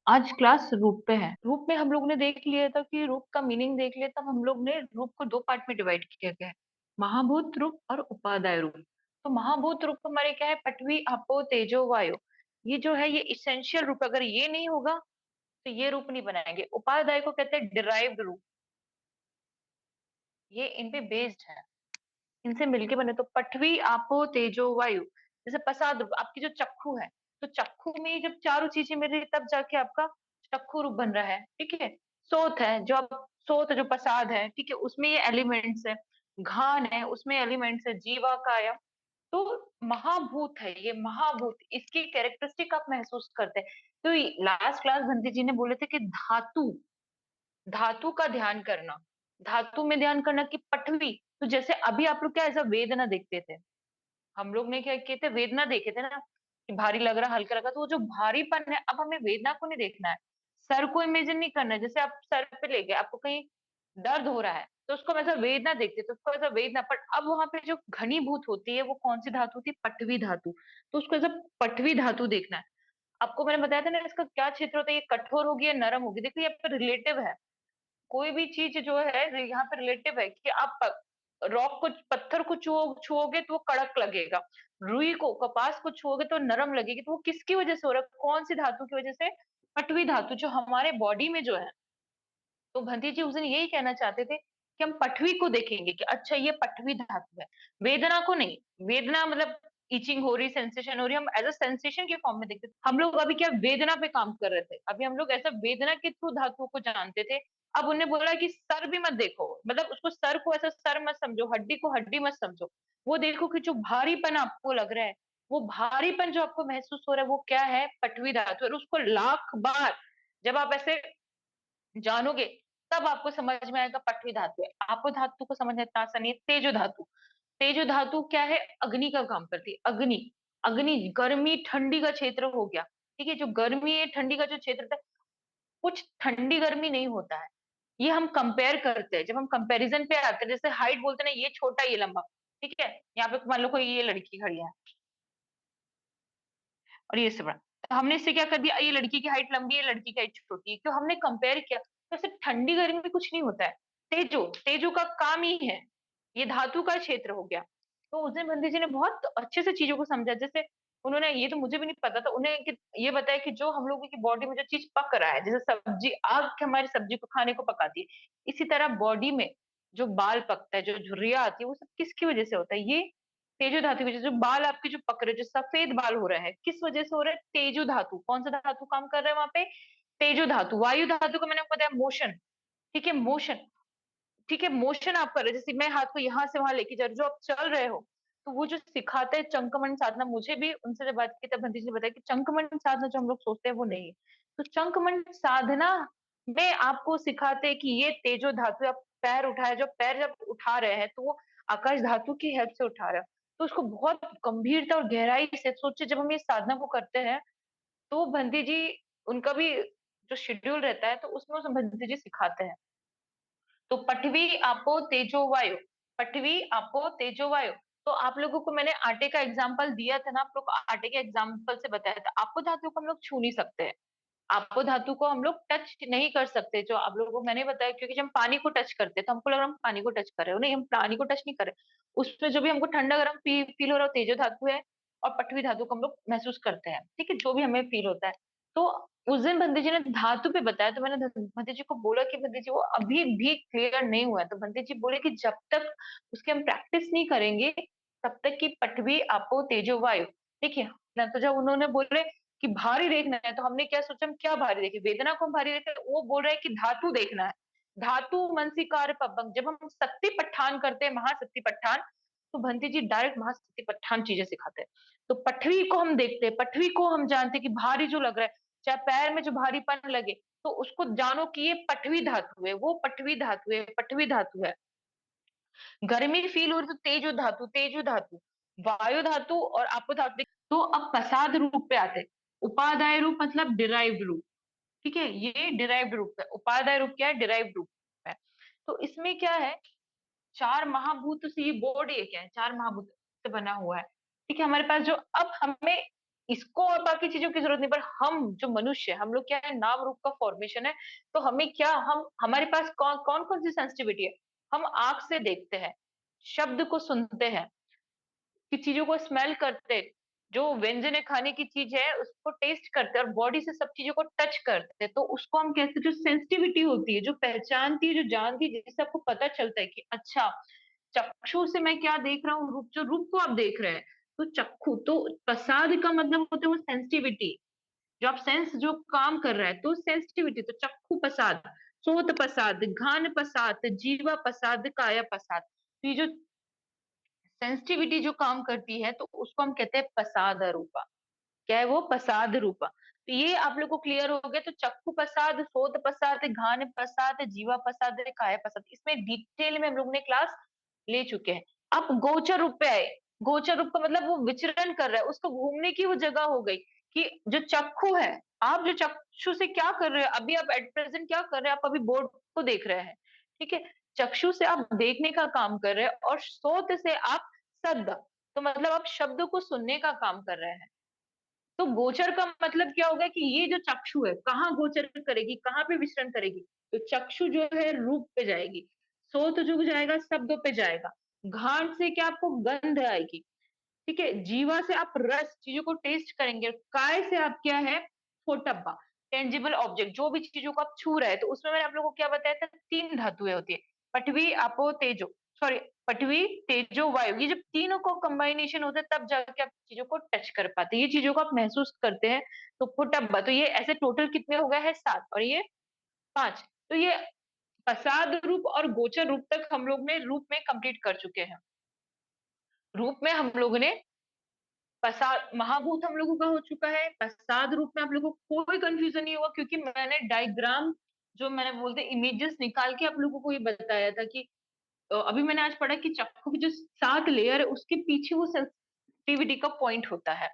आज क्लास रूप पे है। रूप में हम लोग ने देख लिया था कि रूप का मीनिंग देख लिया, तब हम लोग ने रूप को दो पार्ट में डिवाइड किया गया है, महाभूत रूप और उपादाय रूप। तो महाभूत रूप हमारे क्या है, पृथ्वी आपो तेजो वायु। ये जो है ये इसेंशियल रूप, अगर ये नहीं होगा तो ये रूप नहीं बनाएंगे। उपादाय को कहते हैं डिराइव्ड रूप, ये इन पे बेस्ड है, इनसे मिलके बने। तो पृथ्वी आपो तेजो वायु, जैसे प्रसाद रूप आपकी जो चक्षु है, तो चक्षु में जब चारों चीजें मिल रही तब जाके आपका चक्षु रूप बन रहा है। ठीक है। सोत है जो आप, सोत जो प्रसाद है, ठीक है, उसमें ये एलिमेंट्स है। घान है उसमें एलिमेंट्स है, जीवा काया। तो महाभूत है ये, महाभूत, इसकी कैरेक्टरिस्टिक आप महसूस करते हैं। तो लास्ट क्लास बंदी जी ने बोले थे कि धातु, धातु का ध्यान करना, धातु में ध्यान करना कि पठवी। तो जैसे अभी आप लोग क्या ऐसा वेदना देखते थे, हम लोग ने क्या किए थे, वेदना देखे थे ना, कि भारी लग रहा, हल्का लगा। तो वो जो भारीपन है, अब हमें वेदना को नहीं देखना है, सर को इमेजिन नहीं करना है। जैसे आप सर पे ले गए, आपको कहीं दर्द हो रहा है, तो उसको हम ऐसा वेदना देखते, तो उसको ऐसा वेदना। पर अब वहां पे जो घनीभूत होती है वो कौन सी धातु थी, पटवी धातु। तो उसको ऐसा पटवी धातु देखना है। आपको मैंने बताया था ना, इसका क्या क्षेत्र होता है, ये कठोर होगी या नरम होगी। देखिए ये पर रिलेटिव है, कोई भी चीज जो है यहाँ पे रिलेटिव है, कि आप रॉक को, पत्थर को छुओगे तो वो कड़क लगेगा, रुई को, कपास को छुओगे तो नरम लगेगी। तो वो किसकी वजह से हो रहा है, कौन सी धातु की वजह से, पटवी धातु, जो हमारे बॉडी में जो है। तो भंती जी उस दिन यही कहना चाहते थे कि हम पटवी को देखेंगे कि अच्छा ये पटवी धातु है, वेदना को नहीं। वेदना मतलब इचिंग हो रही, सेंसेशन हो रही, हम एज अ सेंसेशन के फॉर्म में देखते थे। हम लोग अभी क्या वेदना पे काम कर रहे थे, अभी हम लोग ऐसा वेदना के थ्रू धातुओं को जानते थे। अब उन्हें बोला कि सर भी मत देखो, मतलब उसको, सर को ऐसा सर मत समझो, हड्डी को हड्डी मत समझो। वो देखो कि जो भारीपन आपको लग रहा है, वो भारीपन जो आपको महसूस हो रहा है, वो क्या है, पटवी धातु है। और उसको लाख बार जब आप ऐसे जानोगे, तब आपको समझ में आएगा पटवी धातु है। आपको धातु को समझना इतना आसान नहीं है। तेजो धातु, तेजो धातु क्या है, अग्नि का काम करती है। अग्नि, अग्नि गर्मी ठंडी का क्षेत्र हो गया। ठीक है, जो गर्मी है ठंडी का जो क्षेत्र था, कुछ ठंडी गर्मी नहीं होता है। ये हम कंपेयर करते हैं, जब हम कंपैरिजन पे आते हैं, जैसे हाइट बोलते हैं ना, ये छोटा ये लंबा। ठीक है, यहाँ पे मान लो कोई ये लड़की खड़ी है और ये इससे बड़ा, तो हमने इससे क्या कर दिया, ये लड़की की हाइट लंबी है, लड़की की हाइट छोटी है, क्यों, हमने कंपेयर किया। तो सिर्फ ठंडी गर्मी में कुछ नहीं होता है। तेजो, तेजो का काम ही है, ये धातु का क्षेत्र हो गया। तो उस दिन बंदी जी ने बहुत अच्छे से चीजों को समझा। जैसे उन्होंने, ये तो मुझे भी नहीं पता था, उन्हें ये बताया कि जो हम लोगों की बॉडी में जो चीज पक रहा है, जैसे सब्जी, आग हमारी सब्जी को, खाने को पकाती है, इसी तरह बॉडी में जो बाल पकता है, जो झुर्रियां आती है, वो सब किसकी वजह से होता है, ये तेजो धातु की वजह से। जो बाल आपके जो पक रहे, जो सफेद बाल हो रहे हैं, किस वजह से हो रहे हैं, तेजो धातु। कौन सा धातु काम कर रहा है वहां पे, तेजो धातु। वायु धातु का मैंने आपको बताया मोशन। ठीक है, मोशन, ठीक है, मोशन आप कर रहे हैं, जैसे मैं हाथ को यहाँ से वहां लेके जा रही हूँ, जो आप चल रहे हो। तो वो जो सिखाते हैं चंकमण साधना, मुझे भी उनसे जब बात की तब भंती जी ने बताया कि चंकमण साधना जो हम लोग सोचते हैं वो नहीं है। तो चंकमण साधना में आपको सिखाते हैं कि ये तेजो धातु है। आप पैर उठाए, जो पैर जब उठा रहे हैं तो वो आकाश धातु की हेल्प से उठा रहे हैं। तो उसको बहुत गंभीरता और गहराई से सोचे, जब हम ये साधना को करते हैं, तो भंती जी, उनका भी जो शेड्यूल रहता है, तो उसमें उस भंती जी सिखाते हैं। तो पटवी आपो तेजो वायु, पटवी आपो तेजो वायु। तो आप लोगों को मैंने आटे का एग्जाम्पल दिया था ना, आप लोग को आटे के एग्जाम्पल से बताया था, आपको धातु को हम लोग छू नहीं सकते हैं, आपको धातु को हम लोग टच नहीं कर सकते। जो आप लोगों को मैंने बताया, क्योंकि जब हम पानी को टच करते हैं तो हमको लग रहा है हम पानी को टच कर रहे हो, नहीं, हम पानी को टच नहीं कर रहे। उसमें जो भी हमको ठंडा गर्म फील हो रहा है, तेजो धातु है। और पटवी धातु को हम लोग महसूस करते हैं। ठीक है, जो भी हमें फील होता है। तो उस दिन बंदी जी ने धातु पे बताया, तो मैंने बंदी जी को बोला कि बंदी जी वो अभी भी क्लियर नहीं हुआ है। तो बंदी जी बोले कि जब तक उसकी हम प्रैक्टिस नहीं करेंगे, तब तक कि पटवी आपो तेजो वायु। ठीक है ना, तो जब उन्होंने बोले कि भारी देखना है, तो हमने क्या सोचा, हम क्या भारी देखे, वेदना को हम भारी देखे, वो बोल रहे हैं कि धातु देखना है। धातु मनसिकार पबंग, जब हम शक्ति पठान करते हैं, महाशक्ति पठान, तो भंती जी डायरेक्ट महाशक्ति पठान चीजें सिखाते हैं। तो पठवी को हम देखते हैं, पठवी को हम जानते हैं कि भारी जो लग रहा है, चाहे पैर में जो भारीपन लगे, तो उसको जानो कि ये पठवी धातु है, वो पठवी धातु है, पठवी धातु है। गर्मी फील हो रही तो तेजो धातु, तेजो धातु। वायु धातु और आपो धातु। तो अब प्रसाद रूप पे आते हैं। उपादाय रूप मतलब डिराइव्ड रूप। ठीक है, ये डिराइव्ड रूप है। उपादाय रूप क्या है, डिराइव्ड रूप है। तो इसमें क्या है, चार महाभूत से ये बॉडी है, क्या है, चार महाभूत से बना हुआ है। ठीक है, हमारे पास जो, अब हमें इसको और बाकी चीजों की जरूरत नहीं, पर हम जो मनुष्य है, हम लोग क्या है, नाम रूप का फॉर्मेशन है। तो हमें क्या, हम हमारे पास कौन कौन कौन सी सेंसिटिविटी है। हम आंख से देखते हैं, शब्द को सुनते हैं, कि चीजों को स्मेल करते, जो व्यंजन है खाने की चीज है उसको टेस्ट करते हैं, और बॉडी से सब चीजों को टच करते हैं। तो उसको हम कहते हैं, जो सेंसिटिविटी होती है, जो पहचानती है, जो जानती है, जिससे आपको पता चलता है कि अच्छा, चक्षु से मैं क्या देख रहा हूँ, रूप, जो रूप को आप देख रहे हैं, तो चक्षु तो प्रसाद का मतलब होता है वो सेंसिटिविटी, जो आप सेंस जो काम कर रहा है, तो सेंसिटिविटी, तो चक्षु प्रसाद, सोत प्रसाद, घान प्रसाद, जीवा प्रसाद, काया प्रसाद। तो ये जो सेंसिटिविटी जो काम करती है, तो उसको हम कहते हैं प्रसाद रूपा। क्या है वो? प्रसाद रूपा। तो ये आप लोग को क्लियर हो गया। तो चक्षु प्रसाद, सोत प्रसाद, घान प्रसाद, जीवा प्रसाद, काया प्रसाद, इसमें डिटेल में हम लोग ने क्लास ले चुके हैं। अब गोचर रूप पे आए। गोचर रूप का मतलब वो विचरण कर रहा है, उसको घूमने की वो जगह हो गई, कि जो चक्षु है, आप जो चक्षु से क्या कर रहे हो, अभी आप एट प्रेजेंट क्या कर रहे हैं, आप अभी बोर्ड को देख रहे हैं, ठीक है। चक्षु से आप देखने का काम कर रहे हैं, और सोत से आप सद, तो मतलब आप शब्द को सुनने का काम कर रहे हैं। तो गोचर का मतलब क्या होगा, कि ये जो चक्षु है कहाँ गोचर करेगी, कहाँ पे विचरण करेगी। तो चक्षु जो है रूप पे जाएगी, सोत जो जाएगा शब्दों पे जाएगा, घाट से क्या आपको गंध आएगी, ठीक है, जीवा से आप रस, चीजों को टेस्ट करेंगे, काय से आप क्या है, फोटप्पा, टेंजिबल ऑब्जेक्ट, जो भी चीजों को आप छू रहे हैं। तो उसमें मैंने आप लोगों को क्या बताया था, तीन धातुएं होती है, पृथ्वी, आपो, तेजो, सॉरी, पृथ्वी, तेजो, वायु, ये जब तीनों को कॉम्बिनेशन होता है, तब जाके आप चीजों को टच कर पाते हैं, ये चीजों को आप महसूस करते हैं। तो फोटप्पा, तो ये ऐसे टोटल कितने हो गए हैं, सात, और ये पांच। तो ये प्रसाद रूप और गोचर रूप तक हम लोग ने रूप में कंप्लीट कर चुके हैं। रूप में हम लोगों ने प्रसाद, महाभूत हम लोगों का हो चुका है। प्रसाद रूप में आप लोगों को कोई कंफ्यूजन नहीं होगा, क्योंकि मैंने डायग्राम, जो मैंने बोलते इमेजेस निकाल के आप लोगों को ये बताया था, कि अभी मैंने आज पढ़ा कि चक्कू की जो सात लेयर है, उसके पीछे वो सेंसिटिविटी का पॉइंट होता है।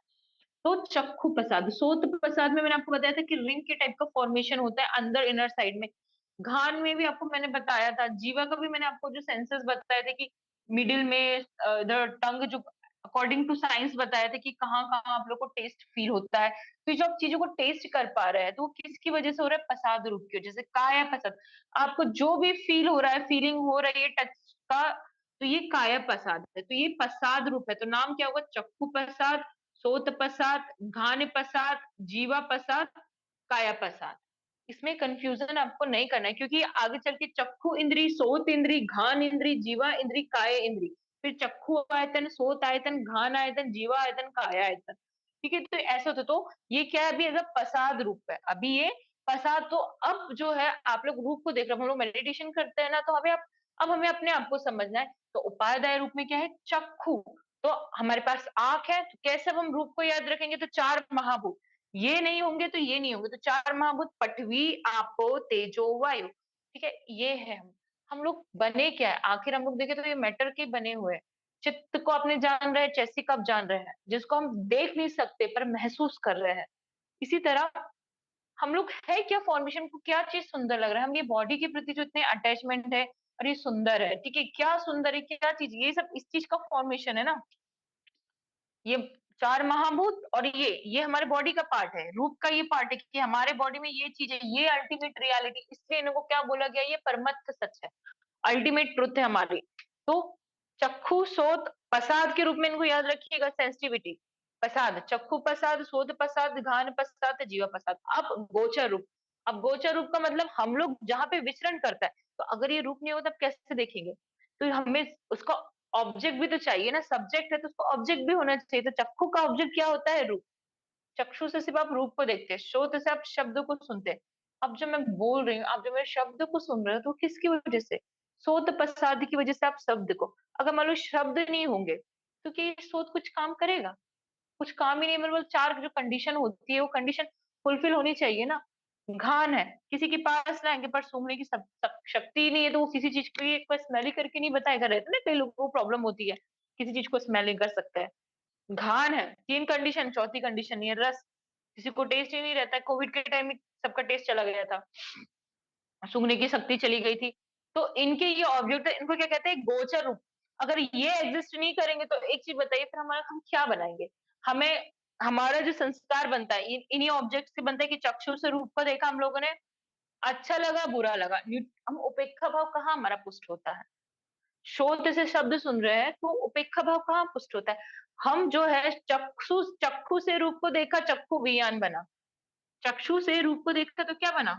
तो चक्षु प्रसाद, सोत प्रसाद में मैंने आपको बताया था कि रिंग के टाइप का फॉर्मेशन होता है अंदर इनर साइड में। घान में भी आपको मैंने बताया था, जीवा का भी मैंने आपको जो सेंसेस बताए थे, कि मिडिल में इधर टंग, जो अकॉर्डिंग टू साइंस बताया था कि कहाँ कहाँ आप लोग को टेस्ट फील होता है। तो ये जो आप चीजों को टेस्ट कर पा रहे हैं, तो वो किसकी वजह से हो रहा है, प्रसाद रूप की वजह से, काया प्रसाद। आपको जो भी फील हो रहा है, फीलिंग हो रही है टच का, तो ये काया प्रसाद है, तो ये प्रसाद रूप है। तो नाम क्या होगा, चक्षु प्रसाद, सोत प्रसाद, घान प्रसाद, जीवा प्रसाद, काया प्रसाद। इसमें कंफ्यूजन आपको नहीं करना है, क्योंकि आगे चल के चक्षु इंद्री, सोत इंद्री, घान इंद्री, जीवा इंद्री, काय इंद्री, फिर चक्षु आयतन, सोत आयतन, घान आयतन, जीवा आयतन, काया आयतन, ठीक है। तो ऐसा होता, तो ये क्या है, अभी एज प्रसाद रूप है, अभी ये प्रसाद। तो अब जो है आप लोग रूप को देख रहे हैं, हम लोग मेडिटेशन करते हैं ना, तो हमें अब हमें अपने आप को समझना है। तो उपायदाय रूप में क्या है, चक्षु। तो हमारे पास आंख है, तो कैसे अब हम रूप को याद रखेंगे, तो चार महाभूत, ये नहीं होंगे तो ये नहीं होंगे, तो चार महाभूत, पृथ्वी, आपो, तेजो, वायु, ठीक है। ये है हम लोग बने क्या है, आखिर हम लोग देखें तो ये मैटर के बने हुए हैं। चित्त को आपने जान रहे हैं, चैसिक आप जान रहे हैं, जिसको हम देख नहीं सकते पर महसूस कर रहे हैं। इसी तरह हम लोग है क्या, फॉर्मेशन को क्या चीज सुंदर लग रहा है, हम ये बॉडी के प्रति जो इतने अटैचमेंट है, और ये सुंदर है, ठीक है, क्या सुंदर है, क्या चीज, ये सब इस चीज का फॉर्मेशन है ना। ये चार महाभूत, और ये हमारे बॉडी का पार्ट है, रूप का ये पार्ट है, कि हमारे बॉडी में ये चीज है, ये अल्टीमेट रियलिटी, इसलिए इनको क्या बोला गया, ये परमत्त सच है, अल्टीमेट ट्रुथ है हमारी। तो चक्षु, सोत, प्रसाद के रूप में इनको याद रखिएगा, सेंसिटिविटी, प्रसाद, चक्षु प्रसाद, सोत प्रसाद, घान प्रसाद, जीवा प्रसाद। अब गोचर रूप। अब गोचर रूप का मतलब हम लोग जहां पे विचरण करता है, तो अगर ये रूप नहीं होता, आप कैसे देखेंगे। तो हमें उसका ऑब्जेक्ट भी तो चाहिए ना, सब्जेक्ट है तो उसका ऑब्जेक्ट भी होना चाहिए। तो चक्षु का ऑब्जेक्ट क्या होता है, रूप। चक्षु से सिर्फ आप रूप को देखते हैं, श्रोत से आप शब्द को सुनते हैं। अब जब मैं बोल रही हूँ, आप जब मेरे शब्द को सुन रहे हो, तो किसकी वजह से, सोत प्रसाद की वजह से आप शब्द को। अगर मान लो शब्द नहीं होंगे, तो क्या ये सोत कुछ काम करेगा, कुछ काम ही नहीं। मतलब चार जो कंडीशन होती है, वो कंडीशन फुलफिल होनी चाहिए ना। घान है, किसी के पास लाएंगे पर सूंघने की शक्ति ही नहीं है, तो वो किसी चीज को एक बार स्मेल ही करके नहीं बताएगा, रहता है ना, कई लोगों को प्रॉब्लम होती है, किसी चीज को स्मेल नहीं कर सकता है। घान है, तीन कंडीशन, चौथी कंडीशन नहीं है, रस, किसी को टेस्ट ही नहीं रहता है, कोविड के टाइम में सबका टेस्ट चला गया था, सूंघने की शक्ति चली गई थी। तो इनके ये ऑब्जेक्ट है, इनको क्या कहते हैं, गोचर रूप। अगर ये एग्जिस्ट नहीं करेंगे, तो एक चीज बताइए, फिर हमारा हम क्या बनाएंगे। हमें हमारा जो संस्कार बनता है इन्हीं ऑब्जेक्ट से बनता है कि चक्षु से रूप को देखा हम लोगों ने, अच्छा लगा बुरा लगा, हम उपेक्षा भाव कहाँ हमारा पुष्ट होता है? शोध से शब्द सुन रहे हैं तो उपेक्षा भाव कहाँ पुष्ट होता है? हम जो है चक्षु चक्षु से रूप को देखा, चक्षु विज्ञान बना। चक्षु से रूप को देखा तो क्या बना?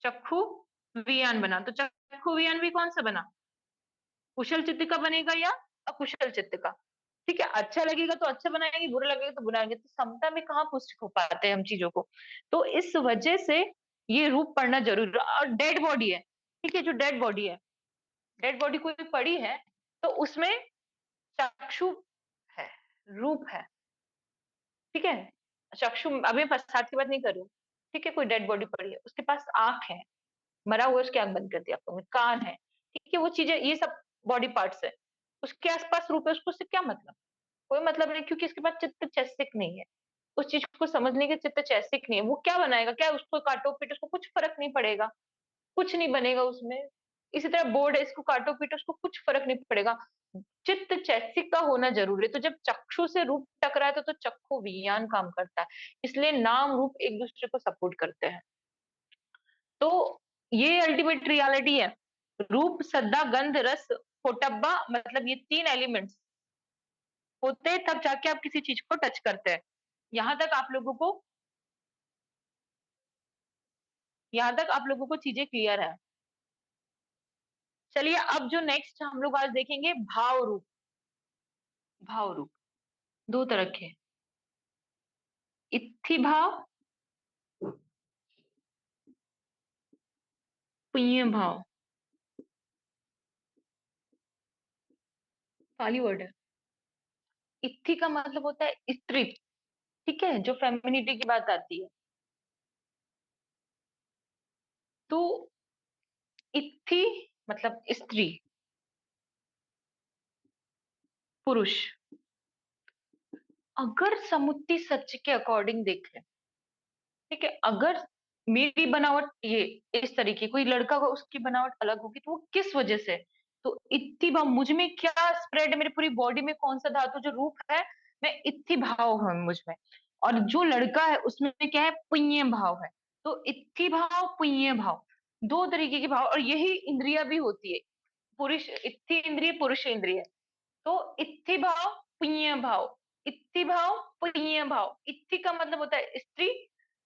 चक्षु विज्ञान बना। तो चक्षु विज्ञान भी कौन सा बना? कुशल चित्त का बनेगा या अकुशल चित्त का? ठीक है, अच्छा लगेगा तो अच्छा बनाएंगे, बुरा लगेगा तो बुरा लगेगा। तो समता में कहाँ पुष्ट हो पाते हैं हम चीजों को? तो इस वजह से ये रूप पढ़ना जरूरी है। और डेड बॉडी है, ठीक है, जो डेड बॉडी है, डेड बॉडी कोई पड़ी है तो उसमें चक्षु है, रूप है, ठीक है। चक्षु, अभी मैं प्रसाद की बात नहीं कर रही हूँ, ठीक है। कोई डेड बॉडी पड़ी है, उसके पास आंख है, मरा हुआ है, उसकी आंख बंद कर दी आप लोगों ने, कान है, ठीक है, वो चीजें, ये सब बॉडी पार्ट्स है। उसके आसपास रूप है, उसको उससे क्या मतलब? कोई मतलब नहीं, क्योंकि इसके पास चित्त चैसिक नहीं है। उस चीज को समझने के चित्त चैसिक नहीं है। वो क्या बनाएगा? क्या उसको काटो पीटो, उसको कुछ फर्क नहीं पड़ेगा, कुछ नहीं बनेगा उसमें। इसी तरह बोर्ड है, इसको काटो पीटो, उसको कुछ फर्क नहीं पड़ेगा। चित्त चैसिक का होना जरूरी है। तो जब चक्षु से रूप टकराए तो चक्षु विज्ञान काम करता है। इसलिए नाम रूप एक दूसरे को सपोर्ट करते हैं। तो ये अल्टीमेट रियलिटी है। रूप, सद्दा, गंध, रस, फोटब्बा, मतलब ये तीन एलिमेंट्स होते हैं, तब जाके आप किसी चीज को टच करते हैं। यहां तक आप लोगों को यहां तक आप लोगों को चीजें क्लियर है? चलिए, अब जो नेक्स्ट हम लोग आज देखेंगे, भाव रूप। भाव रूप दो तरह के हैं। इत्थि भाव, पुण्य भाव। पाली वर्ड है। इत्थि का मतलब होता है स्त्री, ठीक है, जो फेमिनिटी की बात आती है। तो इत्थि मतलब स्त्री, पुरुष। अगर समुच्चय सच के अकॉर्डिंग देखें, ठीक है, अगर मेरी बनावट ये इस तरीके, कोई लड़का हो उसकी बनावट अलग होगी, तो वो किस वजह से? तो इत्थि भाव, मुझ में क्या स्प्रेड है, मेरी पूरी बॉडी में कौन सा धातु जो रूप है, मैं इत्थि भाव हूं मुझ में। और जो लड़का है उसमें क्या है? पुण्य भाव है। तो इत्थि भाव, पुण्य भाव, दो तरीके के भाव। और यही इंद्रिया भी होती है, पुरुष इत्थि इंद्रिय, पुरुष इंद्रिय। तो इत्थि भाव, पुण्य भाव, इत्थि भाव, पुण्य भाव। इत्थि का मतलब होता है स्त्री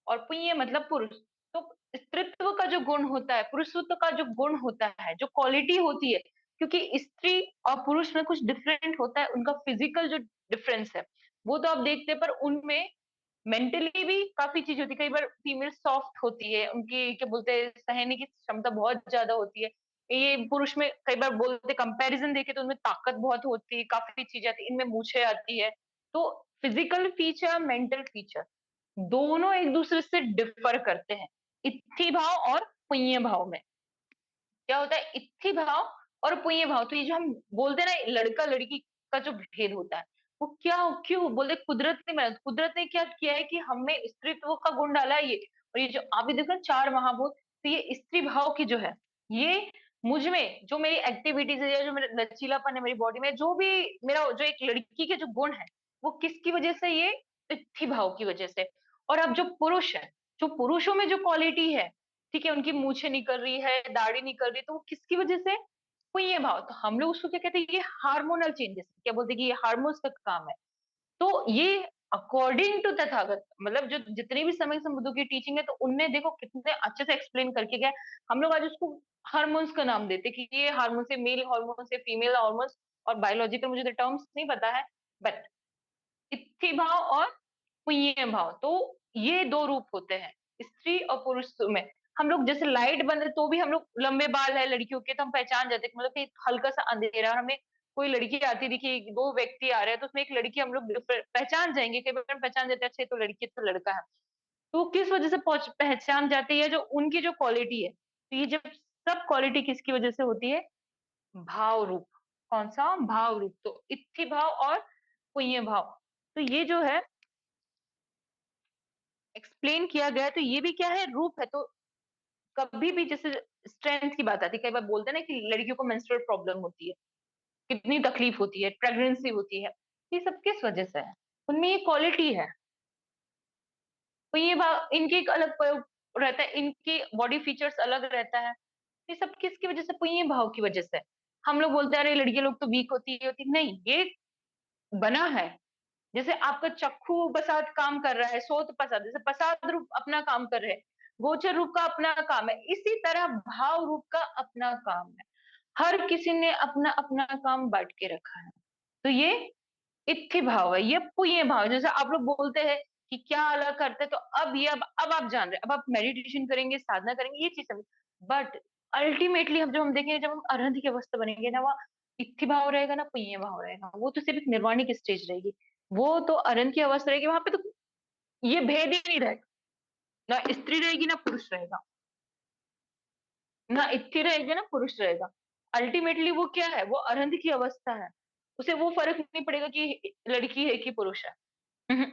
और पुण्य मतलब पुरुष। तो स्त्रीत्व का जो गुण होता है, पुरुषत्व का जो गुण होता है, जो क्वालिटी होती है, क्योंकि स्त्री और पुरुष में कुछ डिफरेंट होता है, उनका फिजिकल जो डिफरेंस है वो तो आप देखते हैं, पर उनमें मेंटली भी काफी चीज होती है। कई बार फीमेल सॉफ्ट होती है, उनकी क्या बोलते हैं, सहने की क्षमता बहुत ज्यादा होती है। ये पुरुष में कई बार बोलते, कंपैरिजन देखे तो उनमें ताकत बहुत होती है, काफी चीजें आती है, इनमें मूछें आती है। तो फिजिकल फीचर, मेंटल फीचर दोनों एक दूसरे से डिफर करते हैं, इत्थि भाव और पुण्य भाव में। क्या होता है इत्थि भाव और पुण्य भाव? तो ये जो हम बोलते हैं ना, लड़का लड़की का जो भेद होता है, वो क्या, क्यों बोलते? कुदरत ने, मैं कुदरत ने क्या किया है कि हमें स्त्रीत्व का गुण डाला है ये। और ये जो आप भी देखो ना, चार महाभूत, तो ये स्त्री भाव की जो है, ये मुझ में जो मेरी एक्टिविटीज है, या जो मेरा लचीलापन है मेरी बॉडी में, जो भी मेरा जो एक लड़की के जो गुण है, वो किसकी वजह से? ये इत्थि भाव की वजह से। और अब जो पुरुष है, जो पुरुषों में जो क्वालिटी है, ठीक है, उनकी मूछें निकल रही है, दाढ़ी निकल रही है, तो वो किसकी वजह से? पुण्य भाव। तो हम लोग उसको क्या कहते हैं? ये हार्मोनल चेंजेस, क्या बोलते हैं कि ये हार्मोन्स का काम है। तो ये अकॉर्डिंग टू तथागत, मतलब जो जितनी भी समय संबंधों की टीचिंग है, तो उनने देखो कितने अच्छे से एक्सप्लेन करके गया। हम लोग आज उसको हार्मोन्स का नाम देते कि ये हार्मोन से मेल हार्मोन से फीमेल हार्मोन्स, और बायोलॉजिकल मुझे तो टर्म्स नहीं पता है। बट इत्थि भाव और पुण्य भाव, तो ये दो रूप होते हैं स्त्री और पुरुष में। हम लोग जैसे लाइट बंद है तो भी हम लोग, लंबे बाल है लड़कियों के तो हम पहचान जाते हैं, मतलब कि हल्का सा अंधेरा है और हमें कोई लड़की आती दिखी, दो व्यक्ति आ रहे हैं, तो उसमें एक लड़की हम लोग पहचान जाएंगे, कई बार हम पहचान जाते हैं, अच्छा ये तो लड़की है, तो लड़का है। तो किस वजह से पहचान जाती है? जो उनकी जो क्वालिटी है। तो ये जब सब क्वालिटी किसकी वजह से होती है? भाव रूप। कौन सा? भाव रूप। तो इत्थि भाव और पुण्य भाव, तो ये जो है एक्सप्लेन किया गया है। तो ये भी क्या है? रूप है। तो कभी भी जैसे स्ट्रेंथ की बात आती है, कई बार बोलते हैं ना कि लड़कियों को मेंस्ट्रुअल प्रॉब्लम होती है, कितनी तकलीफ होती है, प्रेगनेंसी होती है, ये सब किस वजह से है? उनमें ये क्वालिटी है। तो ये इनके एक अलग रहता है, इनके बॉडी फीचर्स अलग रहता है। ये सब किसकी वजह से? पुण्य भाव की वजह से। हम लोग बोलते हैं अरे लड़के लोग तो वीक होती नहीं, ये बना है। जैसे आपका चक्षु प्रसाद काम कर रहा है, सोत प्रसाद जैसे प्रसाद रूप अपना काम कर रहे हैं, गोचर रूप का अपना काम है, इसी तरह भाव रूप का अपना काम है। हर किसी ने अपना अपना काम बांट के रखा है। तो ये इत्थि भाव है, ये पुण्य भाव है। जैसे आप लोग बोलते हैं कि क्या अलग करते हैं, तो अब ये अब आप जान रहे हैं, अब आप मेडिटेशन करेंगे, साधना करेंगे, ये चीज समझ। बट अल्टीमेटली हम जब हम देखेंगे, जब हम अरहंत की अवस्था बनेंगे ना, वहाँ इत्थि भाव रहेगा ना पुण्य भाव रहेगा, वो तो सिर्फ एक निर्वाणिक स्टेज रहेगी। वो तो अरहंत की अवस्था रहेगी, वहां पे तो ये भेद ही नहीं रहेगा। ना स्त्री रहेगी ना पुरुष रहेगा, ना इत्थि रहेगी ना पुरुष रहेगा। अल्टीमेटली वो क्या है? वो अरहंत की अवस्था है। उसे वो फर्क नहीं पड़ेगा कि लड़की है कि पुरुष है। हम्म,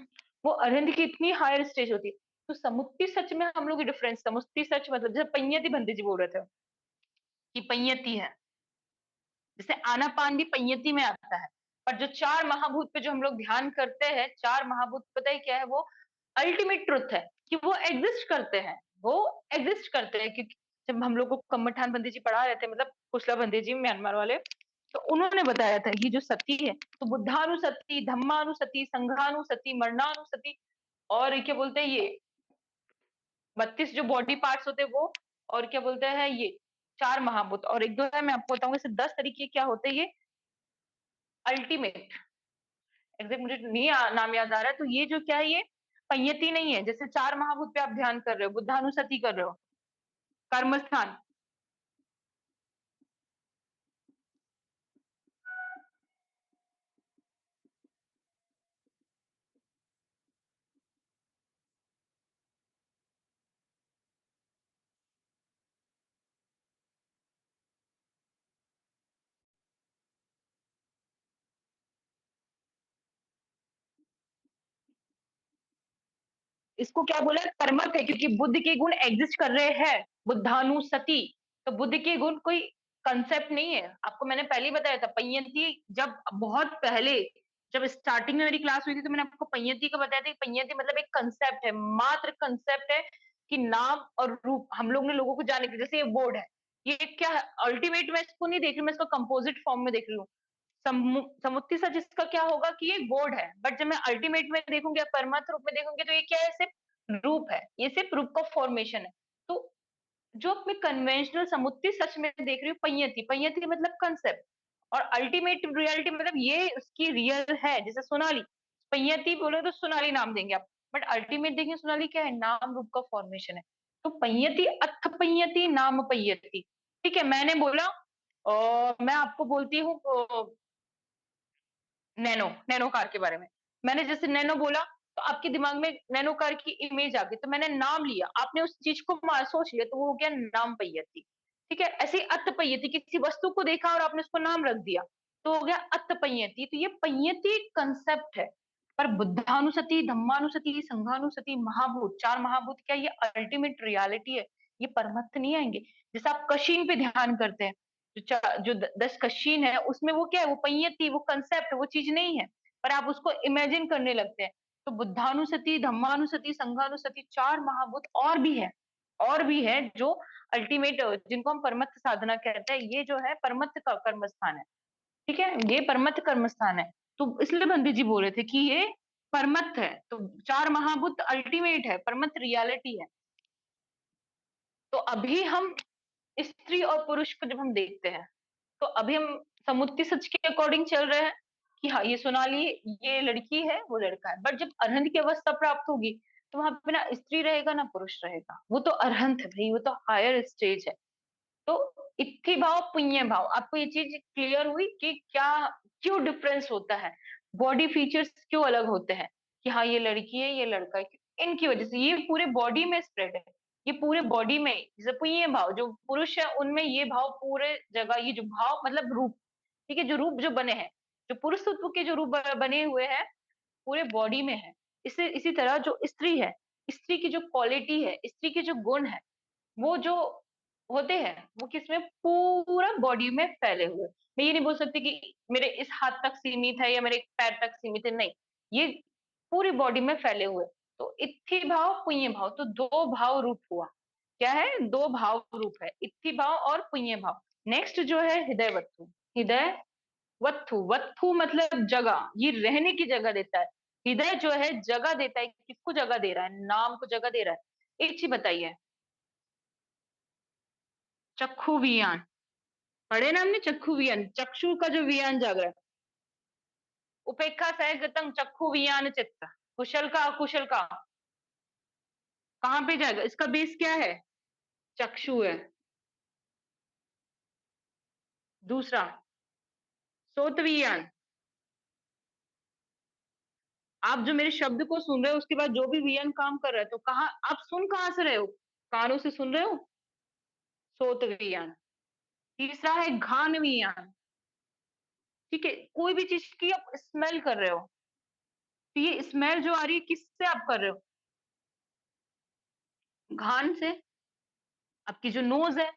वो अरविंद की इतनी हायर स्टेज होती है। तो समुक्ति सच में हम लोग डिफरेंस, समुक्ति सच मतलब जैसे पंयति बंदे जी बोल रहे थे कि पंयति है, जैसे आनापान भी पंयति में आता है। पर जो चार महाभूत पे जो हम लोग ध्यान करते हैं, चार महाभूत पता है क्या है? वो अल्टीमेट ट्रुथ है कि वो एग्जिस्ट करते हैं। वो एग्जिस्ट करते हैं, क्योंकि जब हम लोग को कम्मठान बंदे जी पढ़ा रहे थे, मतलब कुशला बंदे जी म्यांमार वाले, तो उन्होंने बताया था ये जो सती है, तो बुद्धानुसती, धम्मानुसती, संघानुसती, मरणानुसती, और क्या बोलते हैं ये 32 जो बॉडी पार्ट्स होते हैं वो, और क्या बोलते हैं ये चार महाभूत, और एक दो है मैं आपको बताऊंगा, इसे 10 तरीके क्या होते हैं ये अल्टीमेट। एग्जैक्ट मुझे नहीं नाम याद आ रहा है। तो ये जो क्या है, ये पंयति नहीं है। जैसे चार महाभूत पे आप ध्यान कर रहे हो, बुद्धानुसति कर रहे हो, कर्मस्थान, इसको क्या बोला? कर्मक है, क्योंकि बुद्ध के गुण एग्जिस्ट कर रहे हैं, बुद्धानुसति। तो बुद्ध के गुण कोई कंसेप्ट नहीं है। आपको मैंने पहले ही बताया था, पंयति जब बहुत पहले, जब स्टार्टिंग में मेरी क्लास हुई थी, तो मैंने आपको पंयति का बताया था कि पंयति मतलब एक कंसेप्ट है, मात्र कंसेप्ट है कि नाम और रूप हम लोग ने लोगों को जाने के, जैसे ये बोर्ड है, ये क्या है? अल्टीमेट मैं इसको नहीं देख रही, मैं इसको कंपोजिट फॉर्म में देख रही हूँ। समुत्ति सच इसका क्या होगा कि ये बोर्ड है, बट जब मैं अल्टीमेट में देखूंगी या परमात्म रूप में देखूंगी, तो ये क्या है? सिर्फ रूप है, ये सिर्फ रूप का फॉर्मेशन है। तो जो मैं कन्वेंशनल समुत्ति सच में देख रही हूँ, पंयति, पंयति मतलब कंसेप्ट, और अल्टीमेट रियलिटी मतलब ये उसकी रियल है। जैसे सोनाली, पंयति बोले तो सोनाली नाम देंगे आप, बट अल्टीमेट देखेंगे सोनाली क्या है? नाम रूप का फॉर्मेशन है। तो पंयति, अथ पंयति, नाम पंयति। ठीक है, मैंने बोला और मैं आपको बोलती हूँ नैनो, नैनो कार के बारे में। मैंने जैसे नैनो बोला, तो आपके दिमाग में नैनो कार की इमेज आ गई, तो मैंने नाम लिया, आपने उस चीज को सोच लिया, तो वो हो गया नाम पय्यती। ठीक है, ऐसे अत पय्यती, किसी वस्तु को देखा और आपने उसको नाम रख दिया, तो हो गया अत पय्यती। तो ये पय्यती कंसेप्ट है। पर बुद्धानुसति, धम्मानुसति, संघानुसति, महाभूत, चार महाभूत क्या ये अल्टीमेट रियलिटी है? ये परमत्त नहीं आएंगे। जैसे आप कशीन पे ध्यान करते हैं, जो 10 कशीन है, उसमें वो क्या है? वो पहियती, वो कंसेप्ट, वो चीज नहीं है, पर आप उसको इमेजिन करने लगते हैं। तो बुद्धानुसति, धम्मानुसति, संघानुसति, चार महाभूत और भी है, और भी है जो अल्टीमेट, जिनको हम परमत्त साधना कहते हैं, ये जो है परमत्त का कर्म स्थान है। ठीक है, ये परमत्त कर्म स्थान है। तो इसलिए बंदी जी बोल रहे थे कि ये परमत्त है। तो चार महाभूत अल्टीमेट है, परमत्त रियलिटी है। तो अभी हम स्त्री और पुरुष को जब हम देखते हैं, तो अभी हम समुद्री सच के अकॉर्डिंग चल रहे हैं कि हाँ ये सोनाली, ये लड़की है, वो लड़का है। बट जब अरहंत की अवस्था प्राप्त होगी, तो वहां पे ना स्त्री रहेगा ना पुरुष रहेगा, वो तो अरहंत है भाई, वो तो हायर स्टेज है। तो इत्थि भाव, पुण्य भाव, आपको ये चीज क्लियर हुई कि क्या, क्यों डिफरेंस होता है, बॉडी फीचर्स क्यों अलग होते हैं, कि हाँ ये लड़की है, ये लड़का है, इनकी वजह से ये पूरे बॉडी में स्प्रेड है। ये पूरे बॉडी में, जैसे पुण्य भाव जो पुरुष है उनमें ये भाव पूरे जगह, ये जो भाव मतलब रूप, ठीक है, जो रूप जो बने हैं, जो पुरुष तत्व के जो रूप बने हुए हैं, पूरे बॉडी में है। इसी तरह जो स्त्री है, स्त्री की जो क्वालिटी है, स्त्री के जो गुण है, वो जो होते हैं, वो किसमें? पूरा बॉडी में फैले हुए। मैं ये नहीं बोल सकती कि मेरे इस हाथ तक सीमित है या मेरे पैर तक सीमित है, नहीं। ये पूरी बॉडी में फैले हुए। तो इत्थि भाव पुण्य भाव, तो दो भाव रूप हुआ। क्या है? दो भाव रूप है, इत्थि भाव और पुण्य भाव। नेक्स्ट जो है हृदय वत्थु। हृदय वत्थु, वत्थु मतलब जगह, ये रहने की जगह देता है। हृदय जो है जगह देता है, किसको जगह दे रहा है? नाम को जगह दे रहा है। एक चीज बताइए, चक्षु वियान पढ़े ना हमने? चक्षु वियान, चक्षु का जो वियान जाग रहा है, उपेक्षा सहगतम चक्षु वियान चित्त, कुशल का अकुशल का कहाँ पे जाएगा? इसका बेस क्या है? चक्षु है। दूसरा सोत वियान, आप जो मेरे शब्द को सुन रहे हो उसके बाद जो भी वियन काम कर रहा है, तो कहाँ आप सुन कहाँ से रहे हो? कानों से सुन रहे हो, सोत वियन। तीसरा है घान वियन, ठीक है, कोई भी चीज की आप स्मेल कर रहे हो, तो ये स्मेल जो आ रही है किससे आप कर रहे हो? घान से। आपकी जो नोज है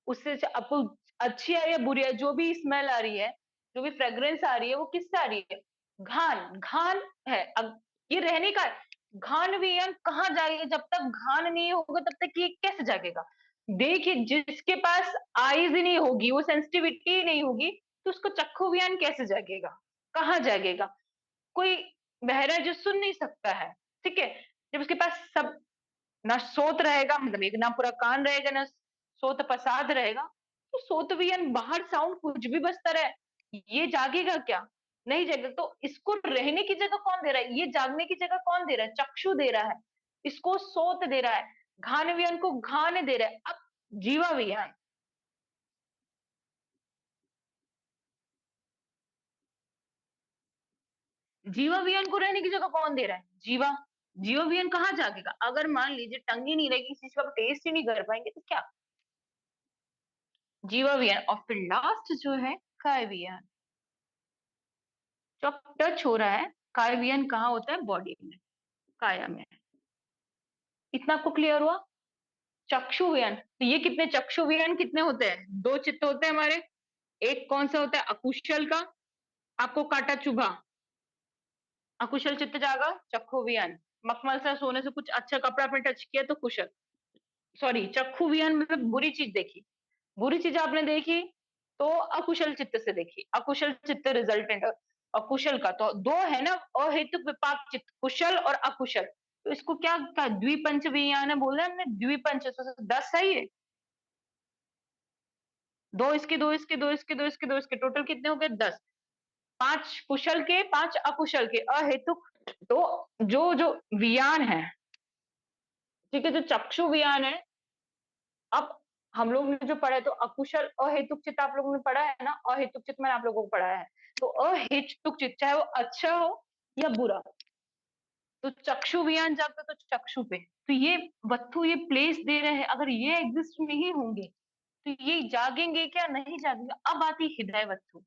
उससे आपको अच्छी है या बुरी है, जो भी स्मेल आ रही है, जो भी फ्रेग्रेंस आ रही है, वो किससे आ रही है? घान, घान है। अब ये रहने का है। घान वियन कहाँ जाएगा? जब तक घान नहीं होगा तब तक ये कैसे जागेगा? देखिए, जिसके पास आईज ही नहीं होगी, वो सेंसिटिविटी ही नहीं होगी, तो उसको चक्षु वियन कैसे जागेगा? कहाँ जागेगा? कोई बहरा है जो सुन नहीं सकता है, ठीक है, जब उसके पास सब ना सोत रहेगा, मतलब एक ना पूरा कान रहेगा, ना सोत प्रसाद रहेगा, तो सोत वियन बाहर साउंड कुछ भी बजता रहे, ये जागेगा क्या? नहीं जागेगा। तो इसको रहने की जगह कौन दे रहा है? ये जागने की जगह कौन दे रहा है? चक्षु दे रहा है, इसको सोत दे रहा है, घान वियन को घान दे रहा है। अब जीवा वियन, जीवा वियन को रहने की जगह कौन दे रहा है? जीवा। जीवा वियन कहाँ जागेगा? अगर मान लीजिए टंग ही नहीं रहेगी, किसी चीज का टेस्ट ही नहीं कर पाएंगे, तो क्या? जीवा वियन। और फिर लास्ट जो है काय वियन, जो टच हो रहा है, काय वियन कहाँ होता है? बॉडी में, काया में। इतना आपको क्लियर हुआ? चक्षु वियन, तो ये कितने चक्षु वियन कितने होते हैं? दो चित्त होते हैं हमारे। एक कौन सा होता है? अकुशल का, आपको काटा चुभा, अकुशल चित्त जागा, चक्षु वियन। मखमल से सोने से कुछ अच्छा कपड़ा आपने टच किया तो कुशल, सॉरी चक्षु वियन मतलब बुरी चीज देखी, बुरी चीज आपने देखी तो अकुशल चित्त से देखी, अकुशल चित्त रिजल्टेंट अकुशल का। तो दो है ना, अहेतुक विपाक चित्त, कुशल और अकुशल। तो इसको क्या क्या द्विपंच विज्ञान है बोला हमने? द्विपंच, तो 10 है ये। दो इसके, दो इसके, दो इसके, दो इसके, दो इसके, टोटल कितने हो गए? 10। पांच कुशल के, पांच अकुशल के, अहेतुक। तो जो जो वियान है, ठीक है, जो चक्षु वियान है, अब हम लोग ने जो पढ़ा है, तो अकुशल अहेतुक चित्त आप लोगों ने पढ़ा है ना, अहेतुक चित्त मैंने आप लोगों को पढ़ाया है। तो अहेतुक चित्त चाहे वो अच्छा हो या बुरा, तो चक्षु विज्ञान जागता तो चक्षु पे, तो ये वस्तु ये प्लेस दे रहे हैं, अगर ये एग्जिस्ट नहीं होंगे तो ये जागेंगे क्या? नहीं जागेंगे। अब आती हृदय वस्तु।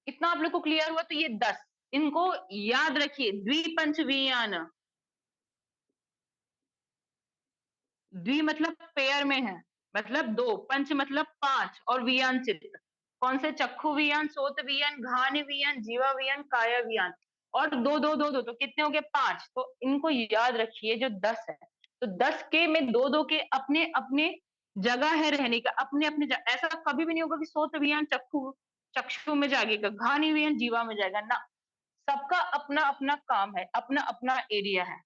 इतना आप लोग को क्लियर हुआ? तो ये 10 इनको याद रखिए। द्विपंच विज्ञान, द्वि मतलब पेयर में है, मतलब दो, पंच मतलब पांच, और वियान चित्त कौन से? चक्षु वियान, सोत वियान, घान वियान, जीवा वियान, काया वियान। और दो दो दो दो, तो कितने हो गए? 5। तो इनको याद रखिए, जो 10 है, तो 10 के में दो दो के अपने अपने जगह है रहने का, अपने अपने ऐसा कभी भी नहीं होगा कि सोत वियान चक्षु चक्षु में जाएगा, घान वियान जीवा में जाएगा ना। सबका अपना अपना काम है, अपना अपना एरिया है।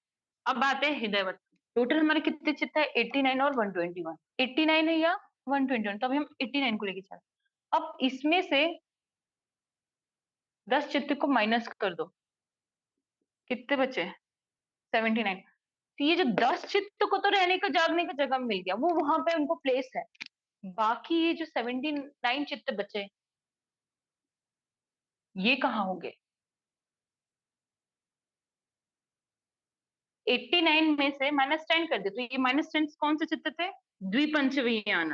अब आते हैं हृदय। टोटल हमारे कितने चित्त है? 89 और 121। 89 है या 121? तो अभी हम 89 को लेके चल। अब इसमें से 10 चित्त को माइनस कर दो, कितने बचे? 79। तो ये जो 10 चित्त को तो रहने का जागने का जगह मिल गया, वो वहां पे उनको प्लेस है। बाकी ये जो 79 चित्त बचे, ये कहाँ होंगे? 89 में से -10 कर दे, तो ये -10 कौन से चित्त थे? द्विपंच विज्ञान।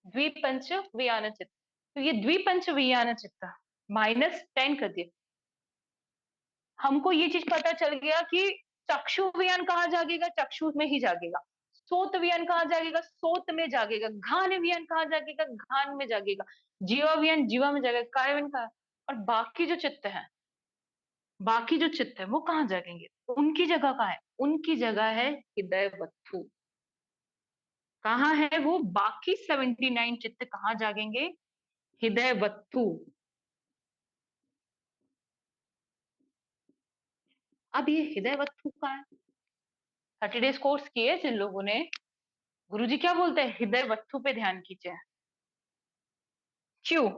द्विपंच विज्ञान चित्त, तो ये द्विपंच विज्ञान चित्त -10 कर दिए। हमको ये चीज पता चल गया कि चक्षु विज्ञान कहाँ जागेगा? चक्षु में ही जागेगा। सोत वियन कहाँ जागेगा? सोत में जागेगा। घान वियन कहाँ जागेगा? घान में जागेगा। जीवा वियन जीवा में जागेगा। काय वियन का। और बाकी जो चित्त है, बाकी जो चित्त है वो कहाँ जागेंगे? उनकी जगह कहाँ है? उनकी जगह है हृदय वत्थु। कहाँ है वो? बाकी 79 चित्त कहाँ जागेंगे? हृदय वत्थु। अब ये हृदय वत्थु का है। 30 डेज कोर्स किए जिन लोगों ने, गुरुजी क्या बोलते हैं? हृदय वत्थु पे ध्यान कीजिए। क्यों?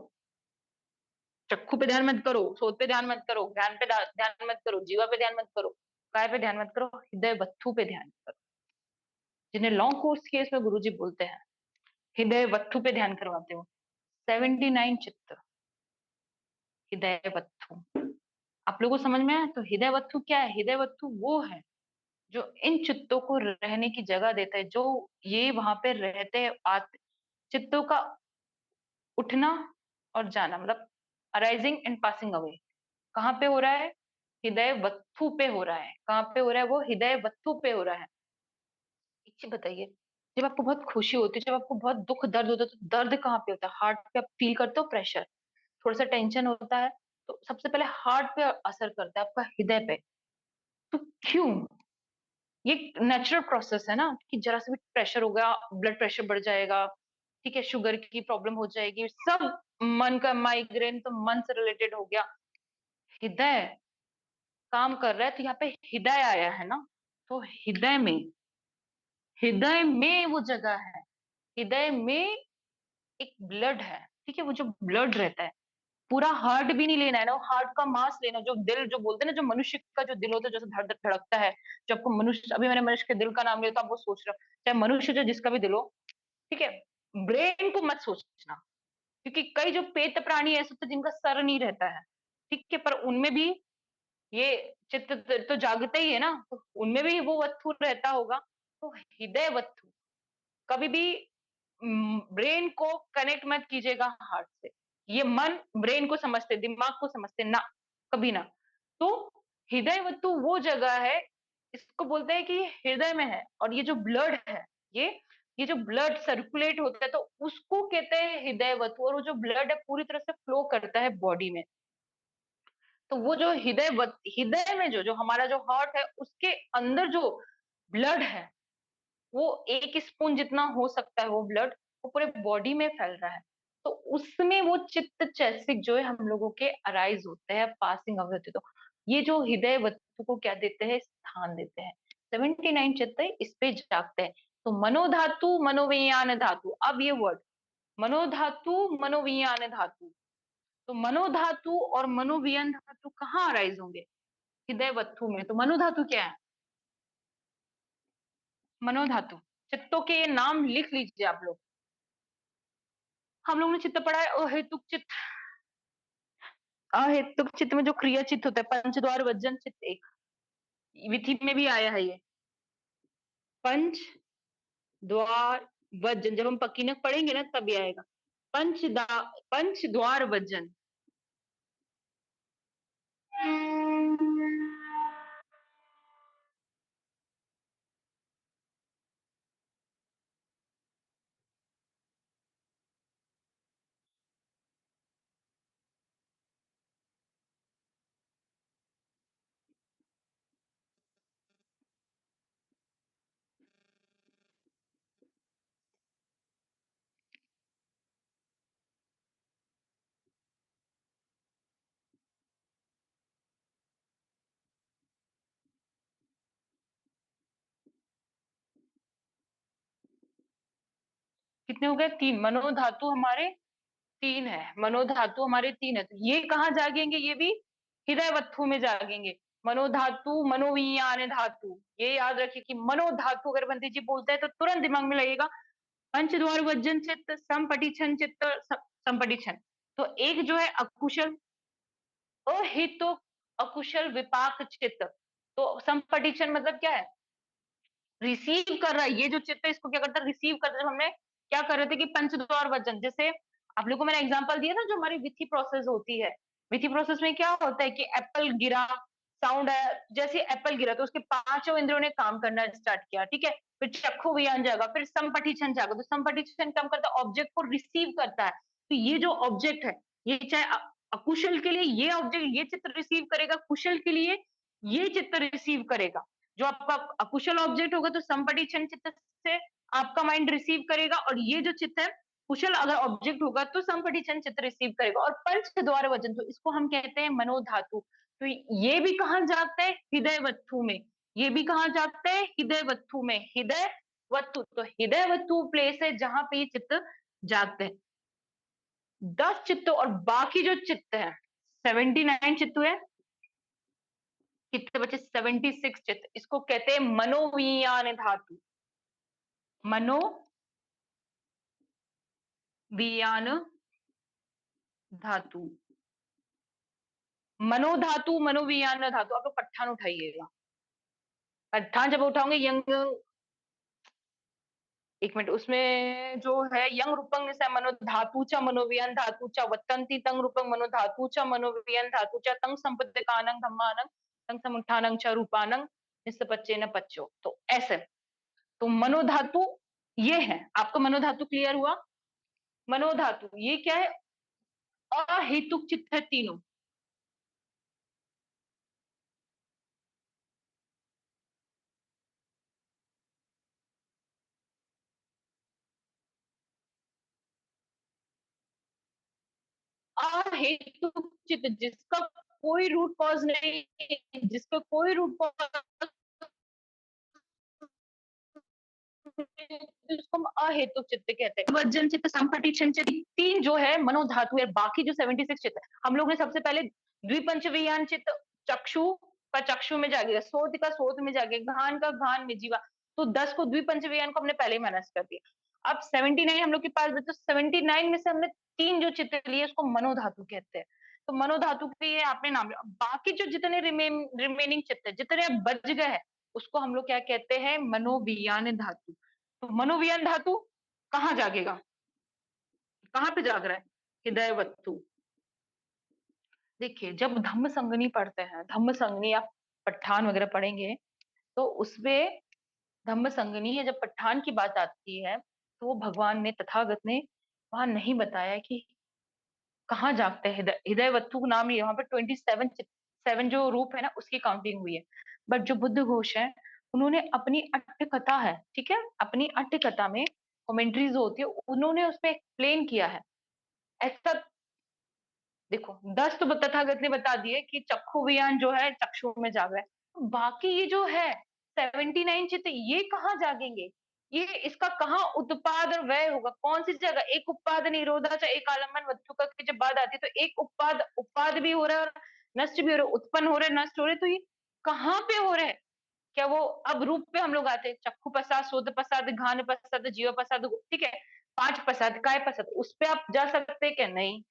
चक्षु पे ध्यान मत करो, सोच पे ध्यान मत करो, ध्यान पे ध्यान मत करो, जीवा पे ध्यान मत करो, काय पे ध्यान मत करो, हृदय वत्थु पे ध्यान करो। जिन्हें लॉन्ग कोर्स किए इसमें गुरुजी बोलते हैं हृदय वत्थु पे ध्यान करवाते हो। 79 चित्त, हृदय वत्थु। आप लोगों को समझ में आया? तो हृदय वत्थु क्या है? हृदय वत्थु वो है जो इन चित्तों को रहने की जगह देता है, जो ये वहां पे रहते हैं। चित्तों का उठना और जाना, मतलब अराइजिंग एंड पासिंग अवे कहाँ पे हो रहा है? हृदय वत्थु पे हो रहा है। कहाँ पे हो रहा है? वो हृदय वत्थु पे हो रहा है। एक चीज बताइए, जब आपको बहुत खुशी होती है, जब आपको बहुत दुख दर्द होता है, तो दर्द कहाँ पे होता है? हार्ट पे आप फील करते हो प्रेशर? थोड़ा सा टेंशन होता है तो सबसे पहले हार्ट पे असर करता है, आपका हृदय पे। तो क्यों? ये नेचुरल प्रोसेस है ना, कि जरा से भी प्रेशर हो गया, ब्लड प्रेशर बढ़ जाएगा, ठीक है, शुगर की प्रॉब्लम हो जाएगी, सब मन का माइग्रेन तो मन से रिलेटेड हो गया। हृदय काम कर रहा है तो यहाँ पे हृदय आया है ना, तो हृदय में वो जगह है। हृदय में एक ब्लड है, ठीक है, वो जो ब्लड रहता है, पूरा हार्ट भी नहीं लेना है ना, वो हार्ट का मास लेना, जो दिल जो बोलते हैं ना, जो मनुष्य का जो दिल होता है जैसे धड़ धड़ धड़कता है। जो आपको मनुष्य, अभी मैंने मनुष्य के दिल का नाम लिया तो आप वो सोच रहे हो, चाहे मनुष्य जो जिसका भी दिल हो, ठीक है, ब्रेन को मत सोचना। क्योंकि कई जो पेट प्राणी ऐसे होते हैं जिनका सर नहीं रहता है, ठीक है, पर उनमें भी ये चित्त तो जागते ही है ना, तो उनमें भी वो वत्थु रहता होगा। तो हृदय वत्थु कभी भी ब्रेन को कनेक्ट मत कीजिएगा हार्ट से। ये मन ब्रेन को समझते, दिमाग को समझते ना, कभी ना। तो हृदय वस्तु वो जगह है, इसको बोलते हैं कि ये हृदय में है। और ये जो ब्लड है, ये ये जो ब्लड सर्कुलेट होता है, तो उसको कहते हैं हृदय वस्तु। और वो जो ब्लड है पूरी तरह से फ्लो करता है बॉडी में। तो वो जो हृदय में जो जो हमारा जो हार्ट है, उसके अंदर जो ब्लड है, वो 1 स्पून जितना हो सकता है वो ब्लड, वो पूरे बॉडी में फैल रहा है। तो उसमें वो चित्त चैसिक जो है हम लोगों के अराइज होते हैं, पासिंग अवे होते हैं। तो ये जो हृदय वस्तु को क्या देते हैं? स्थान देते हैं। 79 चित्त है, इस पे जागते हैं। तो मनोधातु मनोविज्ञान धातु, अब ये वर्ड मनोधातु मनोविज्ञान धातु, तो मनोधातु और मनोविज्ञान धातु कहाँ अराइज होंगे? हृदय वस्तु में। तो मनोधातु क्या है? मनोधातु चित्तों के ये नाम लिख लीजिए आप लोग। हम लोगों ने चित्त पढ़ा है अहेतुक चित्त। अहेतुक चित्त में जो क्रिया चित्त होता है, पंचद्वार वज्जन चित्त एक, विधि में भी आया है ये पंच द्वार वज्जन। जब हम पकीनक पढ़ेंगे ना तभी आएगा पंच द्वार वज्जन। कितने हो गए? 3 मनोधातु हमारे 3 है। मनोधातु हमारे 3 है, तो ये कहाँ जागेंगे? ये भी हृदय वत्थु में जागेंगे। मनोधातु मनोविज्ञान धातु, ये याद रखिए कि मनोधातु अगर बंदी जी बोलते हैं तो तुरंत दिमाग में लगेगा पंचद्वार वज्जन चित्त, संपटीछन चित्त, संपटीछन। तो एक जो है अकुशल अहितो अकुशल विपाक चित्त। तो संपटीछन मतलब क्या है? रिसीव कर रहा है। ये जो चित्त है इसको क्या करता है? रिसीव करता है। जब हमने क्या कर रहे थे कि पंचद्वार वज्जन, जैसे आप लोगों को मैंने एग्जांपल दिया ना, जो हमारी विथि प्रोसेस होती है, विथि प्रोसेस में क्या होता है कि एप्पल गिरा, साउंड आया, जैसे एप्पल गिरा तो उसके पांचों इंद्रियों ने काम करना स्टार्ट किया, ठीक है। फिर चक्षु विज्ञान जाएगा, फिर संपटीक्षण जाएगा। तो संपटीक्षण काम करता है, ऑब्जेक्ट को रिसीव करता है। तो ये जो ऑब्जेक्ट है, ये चाहे अकुशल के लिए ये ऑब्जेक्ट ये चित्र रिसीव करेगा, कुशल के लिए ये चित्र रिसीव करेगा। जो आपका अकुशल ऑब्जेक्ट होगा तो संपटीक्षण चित्र से आपका माइंड रिसीव करेगा, और ये जो चित्र है कुशल अगर ऑब्जेक्ट होगा तो संपटीक्षण चित्र रिसीव करेगा। और पंच द्वार वजन, तो इसको हम कहते हैं मनोधातु। तो ये भी कहाँ जाता है? हृदय वस्तु में। ये भी कहाँ जाता है? हृदय वस्तु में। हृदय वस्तु, तो हृदय वस्तु प्लेस है जहां पे ये चित्त जागते हैं। 10 चित्त और बाकी जो चित्त है 79 चित्त है, कितने बचे? 76 चित्त। इसको कहते हैं मनोविज्ञान धातु। मनोविज्ञान धातु, मनोधातु, मनोविज्ञान धातु। आप लोग पट्ठान उठाइएगा। पट्ठान जब उठाओगे यंग, एक मिनट, उसमें जो है यंग रूपंग निसा मनो धातु च मनोवियन धातु च वत्तंती तंग रूपंग मनो धातु च मनोवियन धातु च तंग संपत्तिकानंग धम्मानंग तंग समुत्थानंग च रूपानंग निस्पच्चे न पच्चो। तो ऐसे, तो मनोधातु ये है। आपका मनोधातु क्लियर हुआ? मनोधातु ये क्या है? अहेतुक चित्त है तीनों। अहेतुक चित्त, जिसका कोई रूट कॉज नहीं, जिसका कोई रूट कॉज, इसको हम अहेतुक चित्त कहते हैं। वर्जन चित्त, संपटीक्षण चित्त, तीन जो है मनोधातु है। बाकी जो 76 चित्त है, हम लोग ने सबसे पहले द्विपंचवियान चित्त, चक्षु का चक्षु में जागेगा, सोत का सोत में जागेगा, घान का घान में जीवा। तो 10 को द्विपंचवियान को हमने पहले ही माइनस कर दिया। अब 79 हम लोग के पास, तो 79 में से हमने तीन जो चित्त लिए उसको मनोधातु कहते हैं। तो मनोधातु के ये आपने नाम लिया। बाकी जो जितने रिमेनिंग चित्त है, जितने बच गए हैं, उसको हम लोग क्या कहते हैं? मनोविज्ञान धातु। तो मनोविज्ञान धातु कहाँ जागेगा? कहाँ पे जाग रहा है? हृदय वस्तु। देखिए, जब धम्म संगनी पढ़ते हैं, धम्म संगनी आप पठान वगैरह पढ़ेंगे, तो उसमें धम्म संगनी है, जब पठान की बात आती है तो वो भगवान ने, तथागत ने वहां नहीं बताया कि कहाँ जागते हैं। हृदय, हृदय वस्तु का नाम ही है वहां पर। 27 7 जो रूप है ना, उसकी काउंटिंग हुई है। बट जो बुद्ध घोष है, उन्होंने अपनी अट्ठ कथा है, ठीक है, अपनी अट्ठ कथा में कमेंट्रीज होती है, उन्होंने उसमें एक्सप्लेन किया है। ऐसा देखो, 10 तो तथागत ने बता दिए कि चक्षु विज्ञान जो है चक्षु में जाग रहा है। बाकी ये जो है 79 चित्त, ये कहाँ जागेंगे? ये इसका कहाँ उत्पाद और व्यय होगा? कौन सी जगह? एक उत्पाद निरोधा चाहे एक आलम्बन वस्तु का की जब बात आती है, तो एक उत्पाद, उत्पाद भी हो रहा है और नष्ट भी हो रहा है, उत्पन्न हो रहे हैं, नष्ट हो रहे हैं। तो ये कहाँ पे हो रहे हैं? क्या वो अब रूप पे हम लोग आते हैं, चक्षु प्रसाद, शोध प्रसाद, घान प्रसाद, जीव प्रसाद, ठीक है, पांच प्रसाद, काय प्रसाद, उस पे आप जा सकते हैं क्या? नहीं,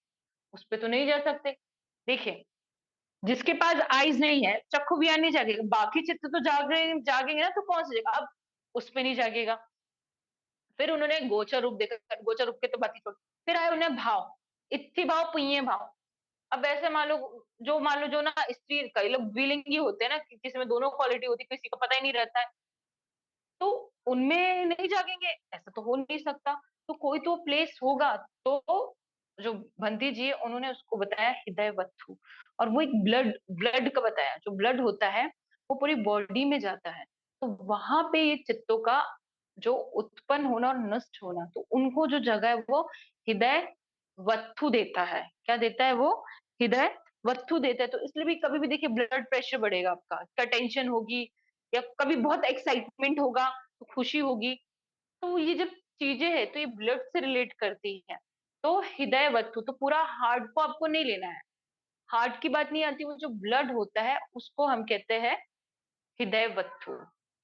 उस पे तो नहीं जा सकते। देखिए, जिसके पास आईज नहीं है, चक्षु विज्ञान नहीं जागेगा, बाकी चित्त तो जागेंगे ना, तो कौन सी जगह? अब उस पे नहीं जागेगा। फिर उन्होंने गोचर रूप देखा, गोचर रूप के तो बात ही छोड़। फिर आए उन्हें भाव, इत्थि भाव, पुण्य भाव। अब ऐसे मान लो, जो मान लो जो ना स्त्री, कई लोग द्विलिंगी होते हैं ना, किसी में दोनों क्वालिटी होती है, किसी को पता ही नहीं रहता है, तो उनमें नहीं जागेंगे? ऐसा तो हो नहीं सकता। तो कोई तो प्लेस होगा। तो जो बंती जी है, उन्होंने उसको बताया हृदय वस्तु, और वो एक ब्लड, ब्लड का बताया। जो ब्लड होता है वो पूरी बॉडी में जाता है, तो वहां पे ये चित्तों का जो उत्पन्न होना और नष्ट होना, तो उनको जो जगह है वो हृदय वस्तु देता है। क्या देता है वो? हृदय वस्तु देता है। तो इसलिए भी कभी भी देखिए, ब्लड प्रेशर बढ़ेगा आपका, क्या टेंशन होगी, या कभी बहुत एक्साइटमेंट होगा तो खुशी होगी, तो ये जब चीजें हैं तो ये ब्लड से रिलेट करती है। तो हृदय वस्तु, तो पूरा हार्ट को आपको नहीं लेना है, हार्ट की बात नहीं आती, वो जो ब्लड होता है उसको हम कहते हैं हृदय वस्तु।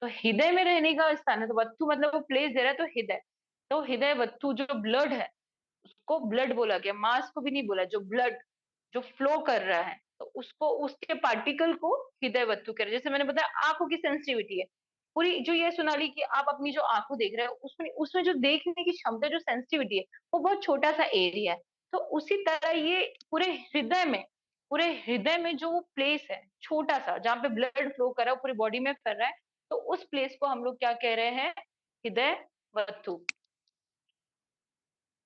तो हृदय में रहने का स्थान है, तो वस्तु मतलब वो प्लेस दे रहा है, तो हृदय। तो हृदय वस्तु जो ब्लड है उसको ब्लड बोला गया, मास को भी नहीं बोला। जो ब्लड जो फ्लो कर रहा है, तो उसको, उसके पार्टिकल को हृदय वस्तु कह रहे हैं। जैसे मैंने बताया, आंखों की सेंसिटिविटी है पूरी, जो ये सोनाली की आप अपनी जो आंखों देख रहे हो, उसमें उसमें जो देखने की क्षमता, जो सेंसिटिविटी है, वो बहुत छोटा सा एरिया है। तो उसी तरह ये पूरे हृदय में, पूरे हृदय में जो प्लेस है छोटा सा, जहाँ पे ब्लड फ्लो कर रहा है, पूरी बॉडी में कर रहा है, तो उस प्लेस को हम लोग क्या कह रहे हैं? हृदय वस्तु।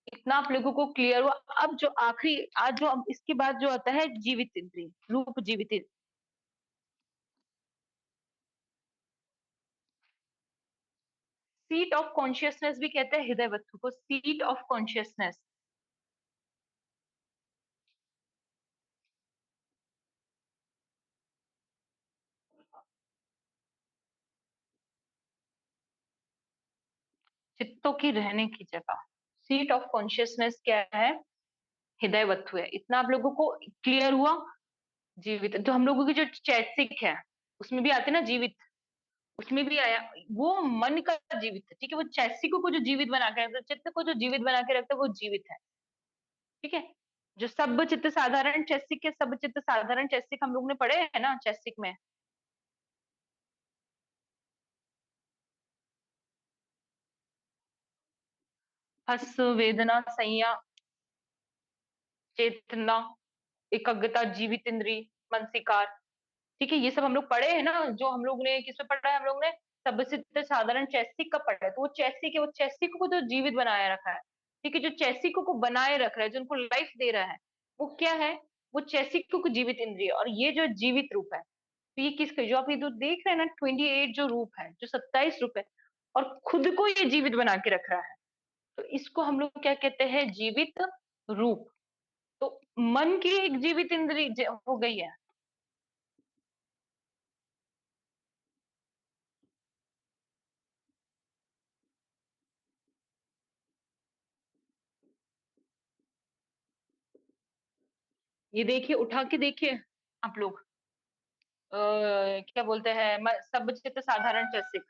इतना आप लोगों को क्लियर हुआ? अब जो आखिरी आज जो अब इसके बाद जो आता है जीवित इंद्रिय, रूप जीवित इंद्रिय। सीट ऑफ कॉन्शियसनेस भी कहते हैं हृदय वस्तु को, सीट ऑफ कॉन्शियसनेस। चित्तों की रहने की जगह, सीट ऑफ कॉन्शियसनेस क्या है? हृदय वस्तु है। इतना आप लोगों को क्लियर हुआ? जीवित तो हम लोगों की जो चैतसिक है उसमें भी आते ना जीवित, उसमें भी आया वो मन का जीवित है, ठीक है। वो चैतसिकों को जो जीवित बना के रखता है, चित्त को जो जीवित बना के रखता है वो जीवित है, ठीक है। जो सब चित्त साधारण चैतसिक है, सब चित्त साधारण चैतसिक हम लोग ने पढ़े हैं ना चैतसिक में। हस, वेदना, संज्ञा, चेतना, एकाग्रता, जीवित इंद्रिय, मनसिकार, ठीक है। ये सब हम लोग पढ़े हैं ना। जो हम लोग ने किसमें पढ़ा है? हम लोग ने सबसे साधारण चैसिक का पढ़ा है। तो वो चैसिक है, वो चैसिक को जो जीवित बनाया रखा है, ठीक है। जो चैसिक को बनाए रख रहा है, जो उनको लाइफ दे रहा है, वो क्या है? वो चैसिक को जीवित इंद्रिय। और ये जो जीवित रूप है, तो ये किसका? जो आप ये जो देख रहे हैं ना 28 जो रूप है, जो 27 रूप है, और खुद को ये जीवित बना के रख रहा है, तो इसको हम लोग क्या कहते हैं? जीवित रूप। तो मन की एक जीवित इंद्रिय हो गई है। ये देखिए, उठा के देखिए आप लोग। क्या बोलते हैं? सब चित्त साधारण चैसिक।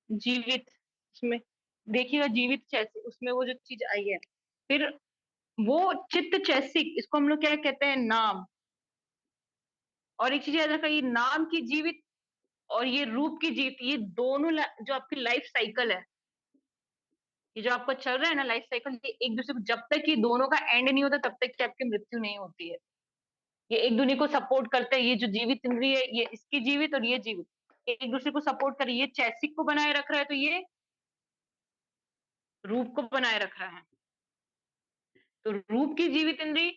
जीवित, उसमें देखिएगा जीवित चैसिक, उसमें वो जो चीज आई है। फिर वो चित्त चैसिक, इसको हम लोग क्या कहते हैं? नाम। और एक चीज याद रखा, ये नाम की जीवित और ये रूप की जीवित, ये दोनों जो आपकी लाइफ साइकिल है, ये जो आपका चल रहा है ना लाइफ साइकिल, ये एक दूसरे को, जब तक ये दोनों का एंड नहीं होता तब तक की आपकी मृत्यु नहीं होती है। ये एक दूसरे को सपोर्ट करते हैं। ये जो जीवित इंद्रिय है, ये इसकी जीवित और ये जीवित एक दूसरे को सपोर्ट कर रही है। ये चैसिक को बनाए रख रहा है, तो ये रूप को बनाए रख रहा है। तो रूप की जीवित इंद्री,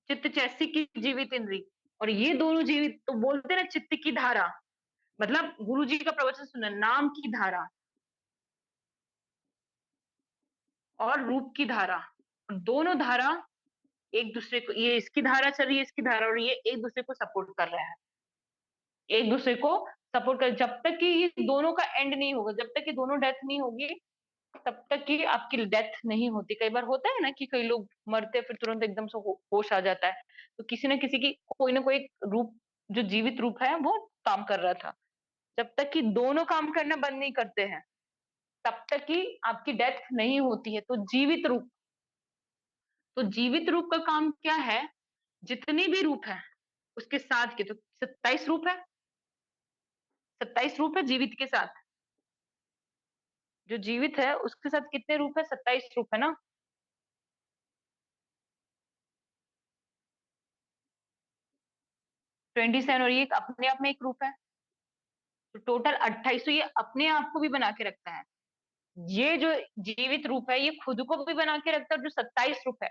चित्त चैसिक की जीवित इंद्री, और ये दोनों जीवित, तो बोलते हैं ना चित्त की धारा। मतलब गुरु जी का प्रवचन सुना, नाम की धारा और रूप की धारा, दोनों धारा एक दूसरे को, ये इसकी धारा चल रही है, इसकी धारा, और ये एक दूसरे को सपोर्ट कर रहा है। एक दूसरे को सपोर्ट कर, जब तक कि ये दोनों का एंड नहीं होगा, जब तक कि दोनों डेथ नहीं होगी, तब तक कि आपकी डेथ नहीं होती। कई बार होता है ना कि कई लोग मरते हैं, फिर तुरंत एकदम से होश आ जाता है। तो किसी न किसी की कोई ना कोई एक रूप, जो जीवित रूप है, वो काम कर रहा था। जब तक कि दोनों काम करना बंद नहीं करते हैं, तब तक कि आपकी डेथ नहीं होती है। तो जीवित रूप, तो जीवित रूप का काम क्या है? जितने भी रूप है उसके साथ के, तो 27 रूप है, 27 रूप है जीवित के साथ। जो जीवित है उसके साथ कितने रूप है? 27 रूप है ना। 27, और ये अपने आप में एक रूप है, तो टोटल 28। तो ये अपने आप को भी बना के रखता है। ये जो जीवित रूप है, ये खुद को भी बना के रखता है। जो 27 रूप है,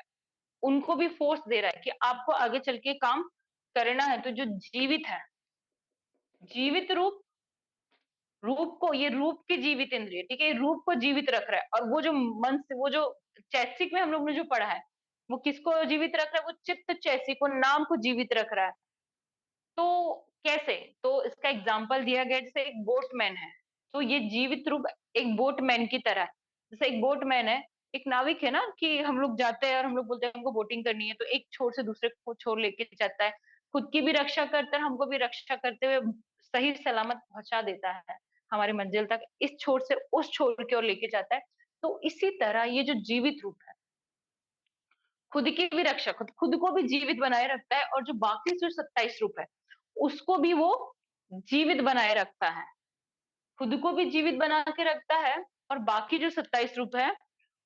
उनको भी फोर्स दे रहा है कि आपको आगे चल के काम करना है। तो जो जीवित है, जीवित रूप, रूप को, ये रूप की जीवित इंद्रिय, ठीक है, रूप को जीवित रख रहा है। और वो जो मन से, वो जो चैसिक में हम लोग ने जो पढ़ा है, वो किसको जीवित रख रहा है? वो चित्त चैसिक को, नाम को जीवित रख रहा है। तो कैसे? तो इसका एग्जाम्पल दिया गया, जैसे एक बोटमैन है, तो ये जीवित रूप एक बोटमैन की तरह है। जैसे एक बोटमैन है, एक नाविक है ना, कि हम लोग जाते हैं और हम लोग बोलते हैं हमको बोटिंग करनी है, तो एक छोर से दूसरे को छोर लेके जाता है, खुद की भी रक्षा करता है, हमको भी रक्षा करते हुए सही सलामत पहुंचा देता है हमारी मंजिल तक, इस छोर से उस छोर की ओर लेके जाता है। तो इसी तरह ये जो जीवित रूप है, खुद की भी रक्षा, खुद को भी जीवित बनाए रखता है, और जो बाकी जो 27 रूप है उसको भी वो जीवित बनाए रखता है। खुद को भी जीवित बना के रखता है, और बाकी जो 27 रूप है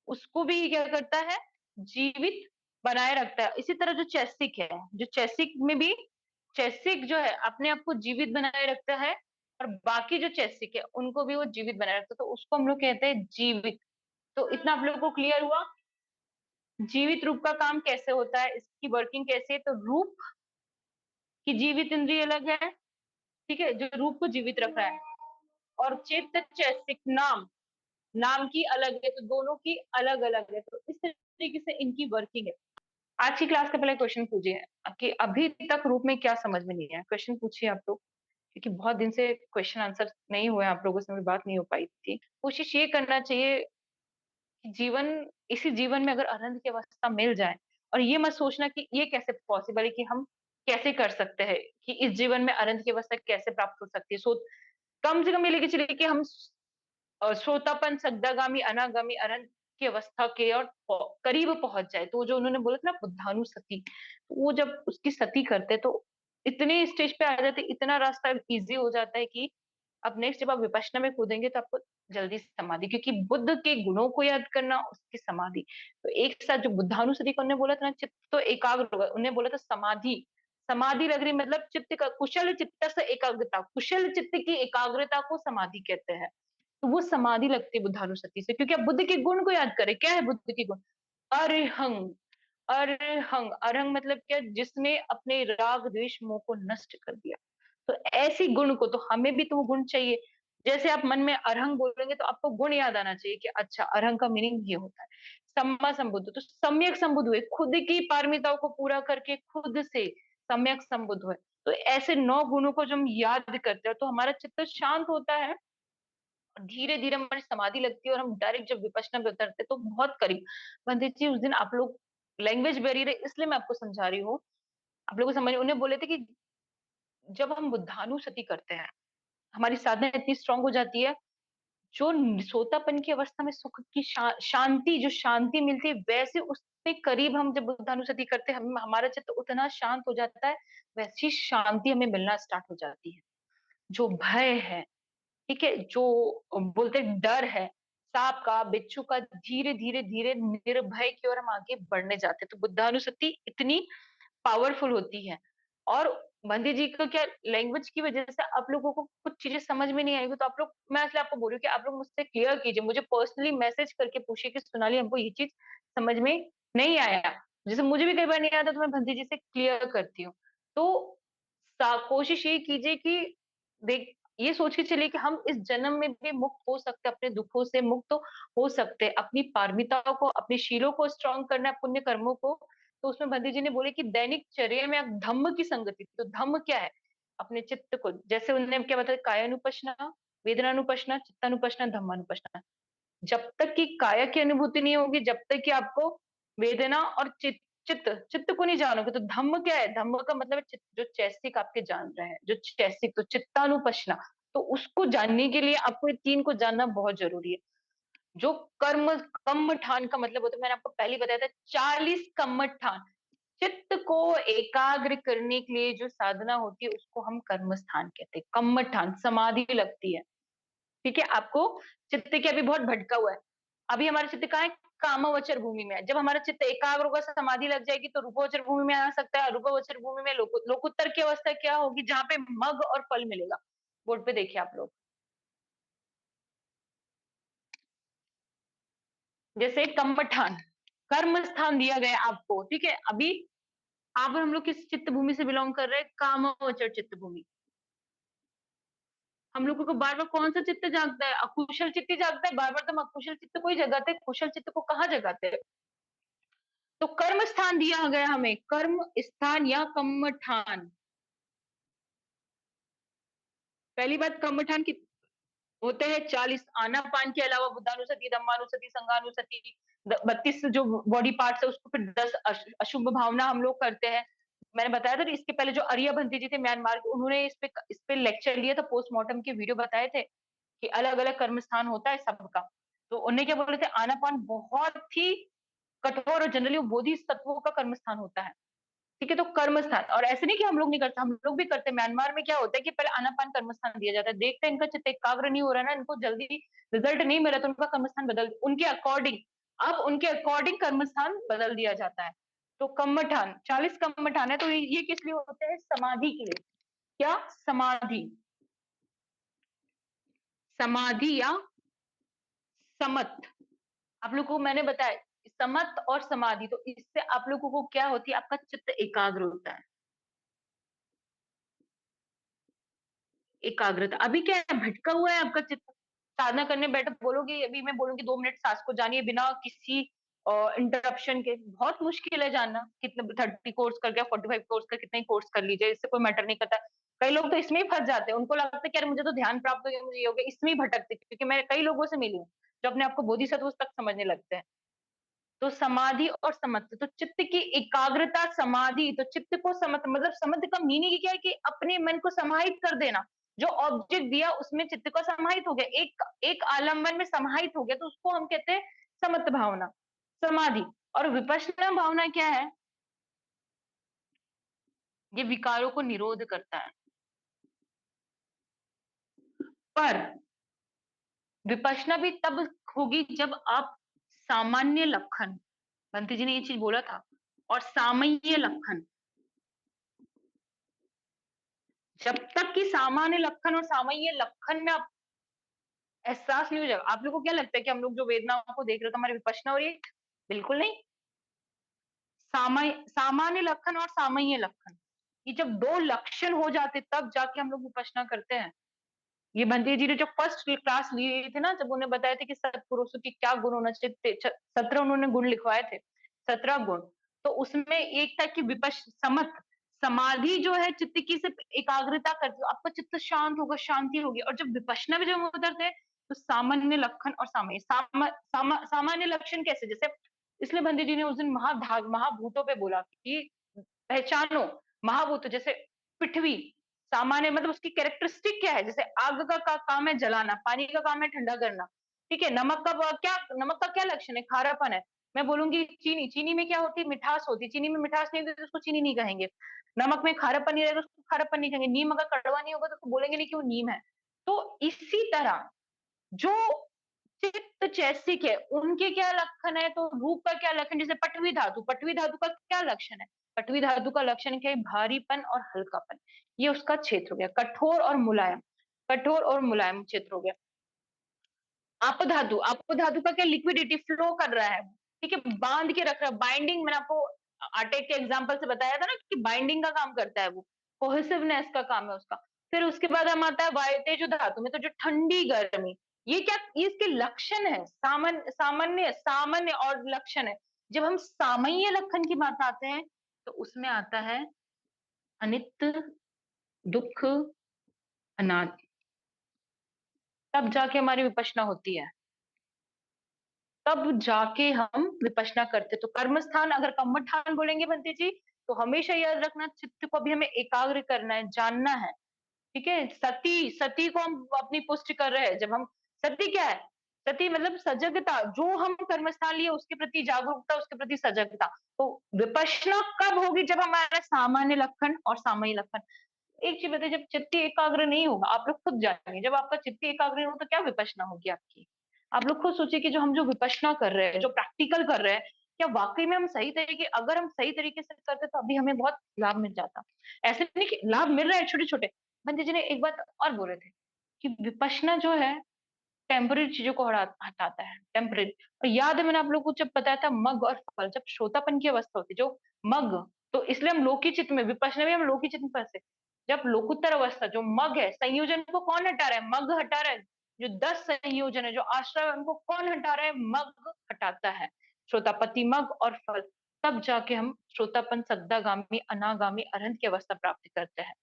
उसको भी क्या करता है, जीवित बनाए रखता है। इसी तरह जो चैसिक है, जो चैसिक में भी, चैसिक जो है अपने आप को जीवित बनाए रखता है, और बाकी जो चैसिक है उनको भी वो जीवित बनाए रखता है, तो उसको हम लोग कहते हैं जीवित। तो इतना आप लोगों को क्लियर हुआ, जीवित रूप का काम कैसे होता है, इसकी वर्किंग कैसे है। तो रूप की जीवित इंद्रिय अलग है, ठीक है, जो रूप को जीवित रख रहा है, और चित्त चैसिक नाम, नाम की अलग है, तो दोनों की अलग अलग है। तो इस तरीके से इनकी वर्किंग है। आज की क्लास का पहले क्वेश्चन पूछिए कि अभी तक रूप में क्या समझ में नहीं आया, क्वेश्चन पूछिए आप लोग, क्योंकि बहुत दिन से क्वेश्चन आंसर नहीं हुए, आप लोगों से मेरी बात नहीं हो पाई थी। कोशिश ये करना चाहिए कि जीवन, इसी जीवन में अगर आनंद की अवस्था मिल जाए, और ये मत सोचना कि ये कैसे पॉसिबल है, कि हम कैसे कर सकते हैं, कि इस जीवन में आनंद की अवस्था कैसे प्राप्त हो सकती है। सो कम से कम ये लेके चलिए कि हम श्रोतापन, सद्दागामी, अनागामी आनंद की अवस्था के और करीब पहुंच जाए। तो जो उन्होंने बोला था ना बुद्धानुसति, तो वो जब उसकी सती करते तो इतने स्टेज पे आ जाते, इतना रास्ता इजी हो जाता है कि अब नेक्स्ट जब आप विपश्यना में कूदेंगे तो आपको जल्दी समाधि, क्योंकि बुद्ध के गुणों को याद करना, उसकी समाधि। तो एक साथ जो बुद्धानुसति को उन्होंने बोला था ना, चित्त तो एकाग्र होगा, उन्हें बोला था समाधि, समाधि लग रही मतलब चित्त का, कुशल चित्त से एकाग्रता, कुशल चित्त की एकाग्रता को समाधि कहते हैं। तो वो समाधि लगती है बुद्धानुसति से, क्योंकि आप बुद्ध के गुण को याद करें। क्या है बुद्ध के गुण? अरिहंग, अरिहंग, अरहंग मतलब क्या? जिसने अपने राग द्वेष मोह को नष्ट कर दिया। तो ऐसी गुण को, तो हमें भी तो वो गुण चाहिए। जैसे आप मन में अरहंग बोलेंगे तो आपको गुण याद आना चाहिए कि अच्छा अरहंग का मीनिंग ये होता है। सम्मा संबुद्ध, तो सम्यक संबुद्ध हुए, खुद की पारमिताओं को पूरा करके खुद से सम्यक संबुद्ध हुए। तो ऐसे 9 गुणों को जब हम याद करते हैं तो हमारा चित्त शांत होता है, धीरे धीरे हमारी समाधि लगती है, और हम डायरेक्ट जब विपश्यना में उतरते हैं तो बहुत करीब। पंडित जी उस दिन आप लोग, लैंग्वेज बैरियर है इसलिए मैं आपको समझा रही हूँ, आप लोगों को समझ, उन्हें बोले थे कि जब हम बुद्धानुसति करते हैं हमारी साधना इतनी स्ट्रांग हो जाती है, जो सोतापन की अवस्था में सुख की शांति, जो शांति मिलती है, वैसे उसके करीब हम जब बुद्धानुसति करते हैं, हम, हमारा चित्त उतना शांत हो जाता है, वैसी शांति हमें मिलना स्टार्ट हो जाती है। जो भय है, ठीक है, जो बोलते डर है, सांप का, बिच्छू का, धीरे धीरे धीरे निर्भय की ओर हम आगे बढ़ने जाते हैं। तो बुद्धानुसति इतनी पावरफुल होती है। और बंदी जी का क्या, लैंग्वेज की वजह से आप लोगों को कुछ चीजें समझ में नहीं आएगी, तो आप लोग, मैं इसलिए आपको बोल रही हूँ कि आप लोग मुझसे क्लियर कीजिए, मुझे पर्सनली मैसेज करके पूछिए कि सोनाली हमको ये चीज समझ में नहीं आया। जैसे मुझे भी कई बार नहीं आता तो मैं बंदी जी से क्लियर करती हूँ। तो कोशिश ये कीजिए कि देख, ये सोच के चलिए कि हम इस जन्म में भी मुक्त हो सकते हैं, अपने दुखों से मुक्त हो सकते हैं, अपनी पारमिताओं को, अपने शीलों को स्ट्रांग करना है, पुण्य कर्मों को। तो उसमें बंदी जी ने बोले कि दैनिक चर्या में आप धम्म की संगति, तो धम्म क्या है? अपने चित्त को, जैसे उन्होंने क्या बताया, कायानुपश्ना, वेदनानुपश्ना, चित्तानुपश्ना, धम्मानुपश्ना। जब तक कि काया की अनुभूति नहीं होगी, जब तक कि आपको वेदना और चित्त, चित्त चित्त को नहीं जानोगे, तो धम्म क्या है? धम्म का मतलब है चित्त, जो चैसिक आपके जान रहे हैं, जो चैसिक, तो चित्तानुपश्ना। तो उसको जानने के लिए आपको ये 3 को जानना बहुत जरूरी है। जो कर्म, कम्म ठान का मतलब होता है, मैंने आपको पहले ही बताया था, 40 कम्म ठान, चित्त को एकाग्र करने के लिए जो साधना होती है उसको हम कर्म स्थान कहते हैं, कम्म ठान, समाधि लगती है। ठीक है, आपको चित्त के अभी बहुत भटका हुआ है, अभी हमारा चित्त कहाँ है? कामवचर भूमि में है। जब हमारा चित्त एकाग्र होगा, समाधि लग जाएगी, तो रूपवचर भूमि में आ सकता है। रूपवचर भूमि में लोकोत्तर की अवस्था क्या होगी? जहां पे मग और फल मिलेगा। बोर्ड पे देखिए आप लोग, जैसे कम्मठान, कर्म स्थान दिया गया आपको, ठीक है। अभी आप और हम लोग किस चित्त भूमि से बिलोंग कर रहे हैं? कामवचर चित्त भूमि। हम लोगों को बार बार कौन सा चित्त जागता है? अकुशल चित्त ही जागता है। बार बार तो हम अकुशल चित्त को ही जगाते हैं, कुशल चित्त को कहाँ जगाते हैं? तो कर्म स्थान दिया गया हमें, कर्म स्थान या कम्मठान। पहली बात, कम्मठान की होते हैं 40, आनापान के अलावा बुद्धानुसति, धम्मानुसति, संघानुसति, 32 जो बॉडी पार्ट्स है उसको, फिर 10 अशुभ भावना हम लोग करते हैं। मैंने बताया था कि इसके पहले जो आर्य भंती जी थे म्यांमार के, उन्होंने इस पे लेक्चर लिया था, पोस्टमार्टम के वीडियो बताए थे कि अलग अलग कर्म स्थान होता है सबका। तो उन्हें क्या बोले थे, आनापान बहुत ही कठोर और जनरली बोधि तत्वों का कर्म स्थान होता है। ठीक है, तो कर्म स्थान, और ऐसे नहीं कि हम लोग नहीं करते, हम लोग भी करते हैं। म्यांमार में क्या होता है कि पहले आनापान कर्म स्थान दिया जाता है, देखते हैं इनका चित्त एकाग्र नहीं हो रहा है ना, इनको जल्दी रिजल्ट नहीं मिला, तो उनका कर्म स्थान बदल, उनके अकॉर्डिंग अब उनके अकॉर्डिंग कर्मस्थान बदल दिया जाता है। तो कम्मठान, 40 कम्मठान है, तो ये किस लिए होते हैं? समाधि के लिए। क्या? समाधि, समाधि या समत। आप लोग को मैंने बताया समत और समाधि, तो इससे आप लोगों को क्या होती है? आपका चित्त एकाग्र होता है। एकाग्रता, अभी क्या है? भटका हुआ है आपका चित्त। साधना करने बैठो, बोलोगे, अभी मैं बोलूंगी 2 मिनट सांस को जानिए बिना किसी इंटरप्शन के, बहुत मुश्किल है जानना। कितने 30 कोर्स कर गया, 45 कोर्स कर, कितने कोर्स कर लीजिए, इससे कोई मैटर नहीं करता। कई लोग तो इसमें ही फंस जाते हैं, उनको लगता है कि यार मुझे तो ध्यान प्राप्त हो गया, मुझे ये हो गया, इसमें ही भटकते। क्योंकि मैं कई लोगों से मिली हूँ जो अपने आप को बोधिसत्व तक समझने लगते हैं। तो समाधि और समत्व, तो चित्त की एकाग्रता, समाधि, तो चित्त को समत, मतलब समत का मीनिंग क्या है? कि अपने मन को समाहित कर देना। जो ऑब्जेक्ट दिया उसमें चित्त को समाहित हो गया, एक एक आलंबन में समाहित हो गया, तो उसको हम कहते हैं समत भावना, समाधि। और विपश्यना भावना क्या है? ये विकारों को निरोध करता है। पर विपश्यना भी तब होगी जब आप सामान्य लक्षण, बंती जी ने ये चीज बोला था, और सामान्य लक्षण, जब तक कि सामान्य लक्षण और सामान्य लक्षण में आप एहसास नहीं हो जाएगा। आप लोग को क्या लगता है कि हम लोग जो वेदनाओं को देख रहे हो तो हमारी विपश्यना हो रही है? बिल्कुल नहीं। सामान्य लक्षण और सामान्य लक्षण, ये जब दो लक्षण हो जाते तब जाके हम लोग विपश्यना करते हैं। ये बंटी जी ने जो फर्स्ट क्लास लिए थे ना, जब उन्हें बताए थे कि सत्पुरुषों की क्या गुण होना चाहिए, 17 उन्होंने गुण लिखवाए थे, 17 गुण। तो उसमें एक था कि विपश समत, समाधि जो है चित्त की सिर्फ एकाग्रता करती है, आपका चित्त शांत होगा, शांति होगी। और जब विपश्यना में जब हम उतरते हैं तो सामान्य लक्षण और सामान्य लक्षण कैसे? जैसे इसलिए बंदी जी ने उस दिन महाभूतों पे बोला कि पहचानो महाभूत, जैसे पृथ्वी सामान्य, मतलब उसकी कैरेक्टरिस्टिक क्या है? जैसे आग का काम है जलाना, पानी का काम है ठंडा करना, ठीक है। नमक का क्या लक्षण है? खारापन है। मैं बोलूंगी चीनी, चीनी में क्या होती है? मिठास होती है। चीनी में मिठास नहीं होती तो उसको चीनी नहीं कहेंगे। नमक में खारापन नहीं रहेगा तो उसको खारापन नहीं कहेंगे। नीम अगर कड़वा नहीं होगा तो उसको बोलेंगे नहीं कि वो नीम है। तो इसी तरह जो चित्त चैसिक है उनके क्या लक्षण है? तो रूप का क्या लक्षण? जैसे पटवी धातु, पटवी धातु का क्या लक्षण है? पटवी धातु का लक्षण क्या है? भारीपन और हल्कापन। ये उसका क्षेत्र हो गया। कठोर और मुलायम, कठोर और मुलायम क्षेत्र हो गया। आप धातु का क्या? लिक्विडिटी, फ्लो कर रहा है, ठीक है, बांध के रख रहा है, बाइंडिंग। मैंने आपको आटे के एग्जांपल से बताया था ना कि बाइंडिंग का काम करता है वो, कोहेसिवनेस का काम है उसका। फिर उसके बाद हम आता है वायु तेजो धातु में, तो जो ठंडी गर्मी, ये क्या? ये इसके लक्षण है, सामान्य और लक्षण है। जब हम सामान्य लक्षण की बात आते हैं तो उसमें आता है अनित्य, दुख, अनादि। तब जाके हमारी विपश्यना होती है, तब जाके हम विपश्यना करते। तो कर्म स्थान, अगर कर्मठान बोलेंगे बंटी जी, तो हमेशा याद रखना चित्त को भी हमें एकाग्र करना है, जानना है, ठीक है। सती, सती को हम अपनी पुष्टि कर रहे हैं। जब हम, सती क्या है? सती मतलब सजगता, जो हम कर्मस्थान लिए उसके प्रति जागरूकता, उसके प्रति सजगता। तो विपश्यना कब होगी? जब हमारा सामान्य लक्षण और सामान्य लक्षण। एक चीज बताइए, जब चित्त एकाग्र नहीं होगा, आप लोग खुद जानेंगे, जब आपका चित्त एकाग्र नहीं होगा तो क्या विपश्यना होगी आपकी? आप लोग खुद सोचिए कि जो हम जो विपश्यना कर रहे हैं, जो प्रैक्टिकल कर रहे हैं, क्या वाकई में हम सही तरीके, अगर हम सही तरीके से करते तो अभी हमें बहुत लाभ मिल जाता। ऐसे नहीं कि लाभ मिल रहा है छोटे छोटे। बंदी जी ने एक बात और बोले थे कि विपश्यना जो है टेम्पररी चीजों को हटाता है, टेम्पररी। और याद है मैंने आप लोग को जब बताया था मग और फल, जब श्रोतापन की अवस्था होती है, जो मग, तो इसलिए हम लोकी चित्त में, विपश्यना में हम लोकी चित्त में फंसे। जब लोकोत्तर अवस्था जो मग है, संयोजन को कौन हटा रहा है? मग हटा रहा है। जो 10 संयोजन है, जो आश्रय है, उनको कौन हटा रहा है? मग हटाता है। श्रोतापति, मग और फल। तब जाके हम श्रोतापन, सद्दागामी, अनागामी, अरहंत की अवस्था प्राप्त करते हैं।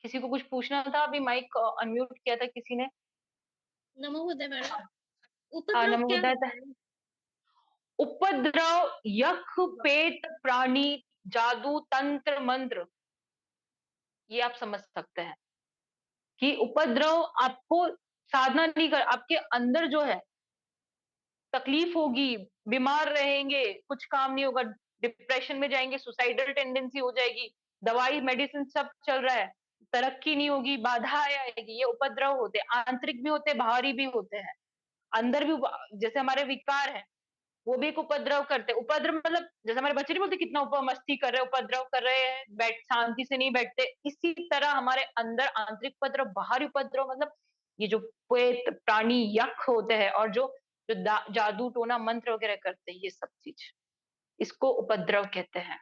किसी को कुछ पूछना था? अभी माइक अनम्यूट किया था किसी ने। नमो बुद्धाय मैडम। हाँ, उपद्रव नमो क्या बुद्धाय होता था। है? उपद्रव, यख, पेट, प्राणी, जादू, तंत्र, मंत्र, ये आप समझ सकते हैं कि उपद्रव आपको साधना नहीं कर, आपके अंदर जो है तकलीफ होगी, बीमार रहेंगे, कुछ काम नहीं होगा, डिप्रेशन में जाएंगे, सुसाइडल टेंडेंसी हो जाएगी, दवाई मेडिसिन सब चल रहा है, तरक्की नहीं होगी, बाधा आएगी। ये उपद्रव होते हैं, आंतरिक भी होते हैं, बाहरी भी होते हैं। अंदर भी जैसे हमारे विकार है, वो भी एक उपद्रव करते हैं। उपद्रव मतलब जैसे हमारे बच्चे नहीं बोलते कितना मस्ती कर रहे हैं, उपद्रव कर रहे हैं, बैठ शांति से नहीं बैठते। इसी तरह हमारे अंदर आंतरिक उपद्रव, बाहरी उपद्रव मतलब ये जो प्रेत, प्राणी, यक्ष होते हैं और जो जो जादू टोना मंत्र वगैरह करते हैं, ये सब चीज इसको उपद्रव कहते हैं।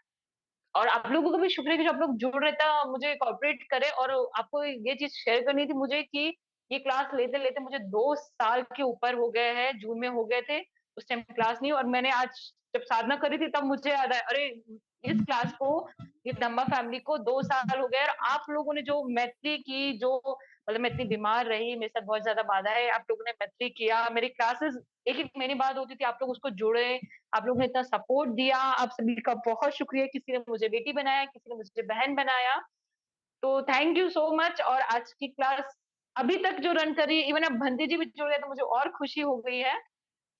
और आप लोगों का भी शुक्रिया कि जो आप लोग जुड़ रहे थे, मुझे कोऑपरेट करे। और आपको ये चीज शेयर करनी थी मुझे कि ये क्लास लेते लेते मुझे 2 साल के ऊपर हो गए हैं, जून में हो गए थे। उस टाइम क्लास नहीं, और मैंने आज जब साधना करी थी तब मुझे याद आया, अरे इस क्लास को, ये धम्मा फैमिली को 2 साल हो गए। और आप लोगों ने जो मैत्री की, जो मतलब मैं इतनी बीमार रही, मेरे साथ बहुत ज्यादा बाधा है, आप लोगों ने मैत्री किया, मेरी क्लासेस एक एक महीने बाद होती थी, आप लोग उसको जुड़े, आप लोगों ने इतना सपोर्ट दिया, आप सभी का बहुत शुक्रिया। किसी ने मुझे बेटी बनाया, किसी ने मुझे बहन बनाया, तो थैंक यू सो मच। और आज की क्लास अभी तक जो रन कर रही है, इवन अब भंती जी भी जुड़ गए तो मुझे और खुशी हो गई है।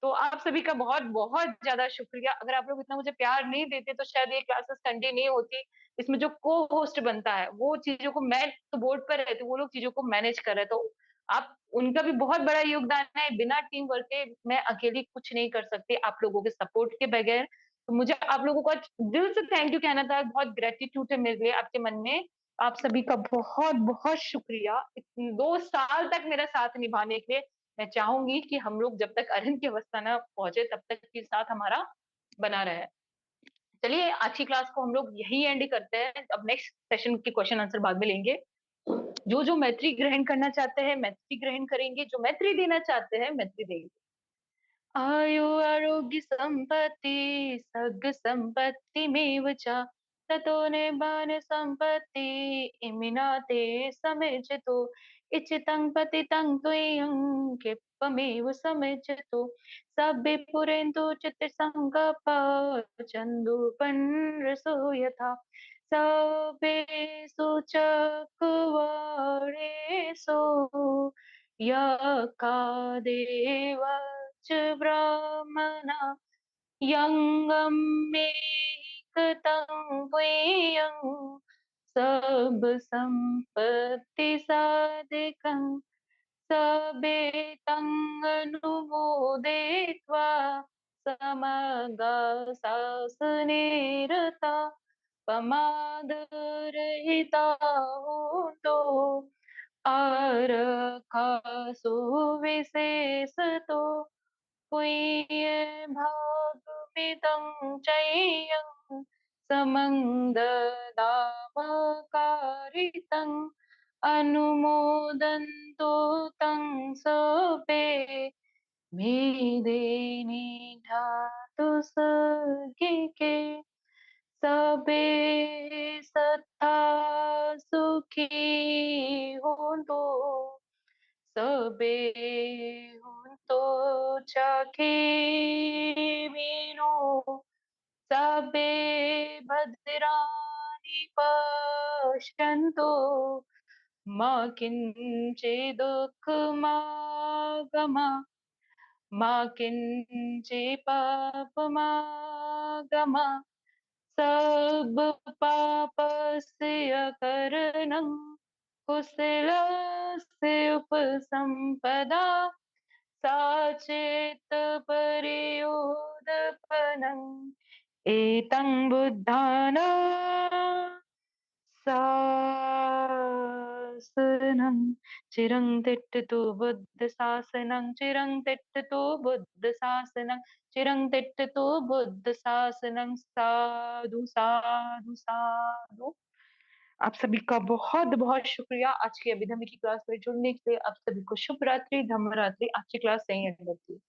तो आप सभी का बहुत बहुत ज्यादा शुक्रिया। अगर आप लोग इतना मुझे प्यार नहीं देते तो शायद ये क्लासेस कंटिन्यू नहीं होती। इसमें जो को होस्ट बनता है वो चीजों को, मैं तो बोर्ड पर रहती हूँ, वो लोग चीजों को मैनेज कर रहे हैं, तो आप उनका भी बहुत बड़ा योगदान है। बिना टीम वर्क के मैं अकेली कुछ नहीं कर सकती, आप लोगों के सपोर्ट के बगैर। तो मुझे आप लोगों को आज दिल से थैंक यू कहना था, बहुत ग्रेटिट्यूड है मेरे लिए आपके मन में। आप सभी का बहुत बहुत शुक्रिया 2 साल तक मेरा साथ निभाने के लिए। मैं चाहूंगी कि हम लोग जब तक अरहन की अवस्था ना पहुंचे तब तक के साथ हमारा बना रहे। चलिए आज की क्लास को हम लोग यही एंड करते हैं, अब नेक्स्ट सेशन के क्वेश्चन आंसर बाद में लेंगे। जो जो मैत्री ग्रहण करना चाहते हैं मैत्री ग्रहण करेंगे, जो मैत्री देना चाहते हैं मैत्री देंगे। आयु आरोग्य संपत्ति सग संपत्ति में च ततो निर्माण संपत्ति इमिनाते समेजतो इचितं पतितं त्वयं क्षिप्तमेव समेजतो सभ्ये पुरेन्दु चित्तसङ्कपा चन्दूपनरसो यथा सभ्येषु चक्रवाळेषु यकादेव च ब्राह्मणा यङ्गम्मेकतं त्वयं सब संपत्ति साधिकं सभेतं अनुमोदयित्वा समगा शासनेरता प्रमादरहिता होतो आरकासु विशेषतो भागमिदं चय्यं समं ददामकारितम् अनुमोदन्तो तं सभे मेदिनी धातु सगिके सबे सत्ता सुखी होंतो सबे होंतो चाखे मीनो सबे भद्राणि पश्यन्तु मा किञ्चित् दुःखमागमा मा किञ्चित् पापमागमा सब पापस्य करणं कुशलस्य उपसम्पदा साचेत पर्युदपनम् एतं बुद्धानां शासनं चिरं तिष्ठतु बुद्धशासनं चिरं तिष्ठतु बुद्धशासनं चिरं तिष्ठतु बुद्धशासनं साधु साधु साधु। आप सभी का बहुत बहुत शुक्रिया आज की अभिधर्म की क्लास में जुड़ने के लिए। आप सभी को शुभ रात्रि, धम्म रात्रि। आज की क्लास यहीं एंड होती है।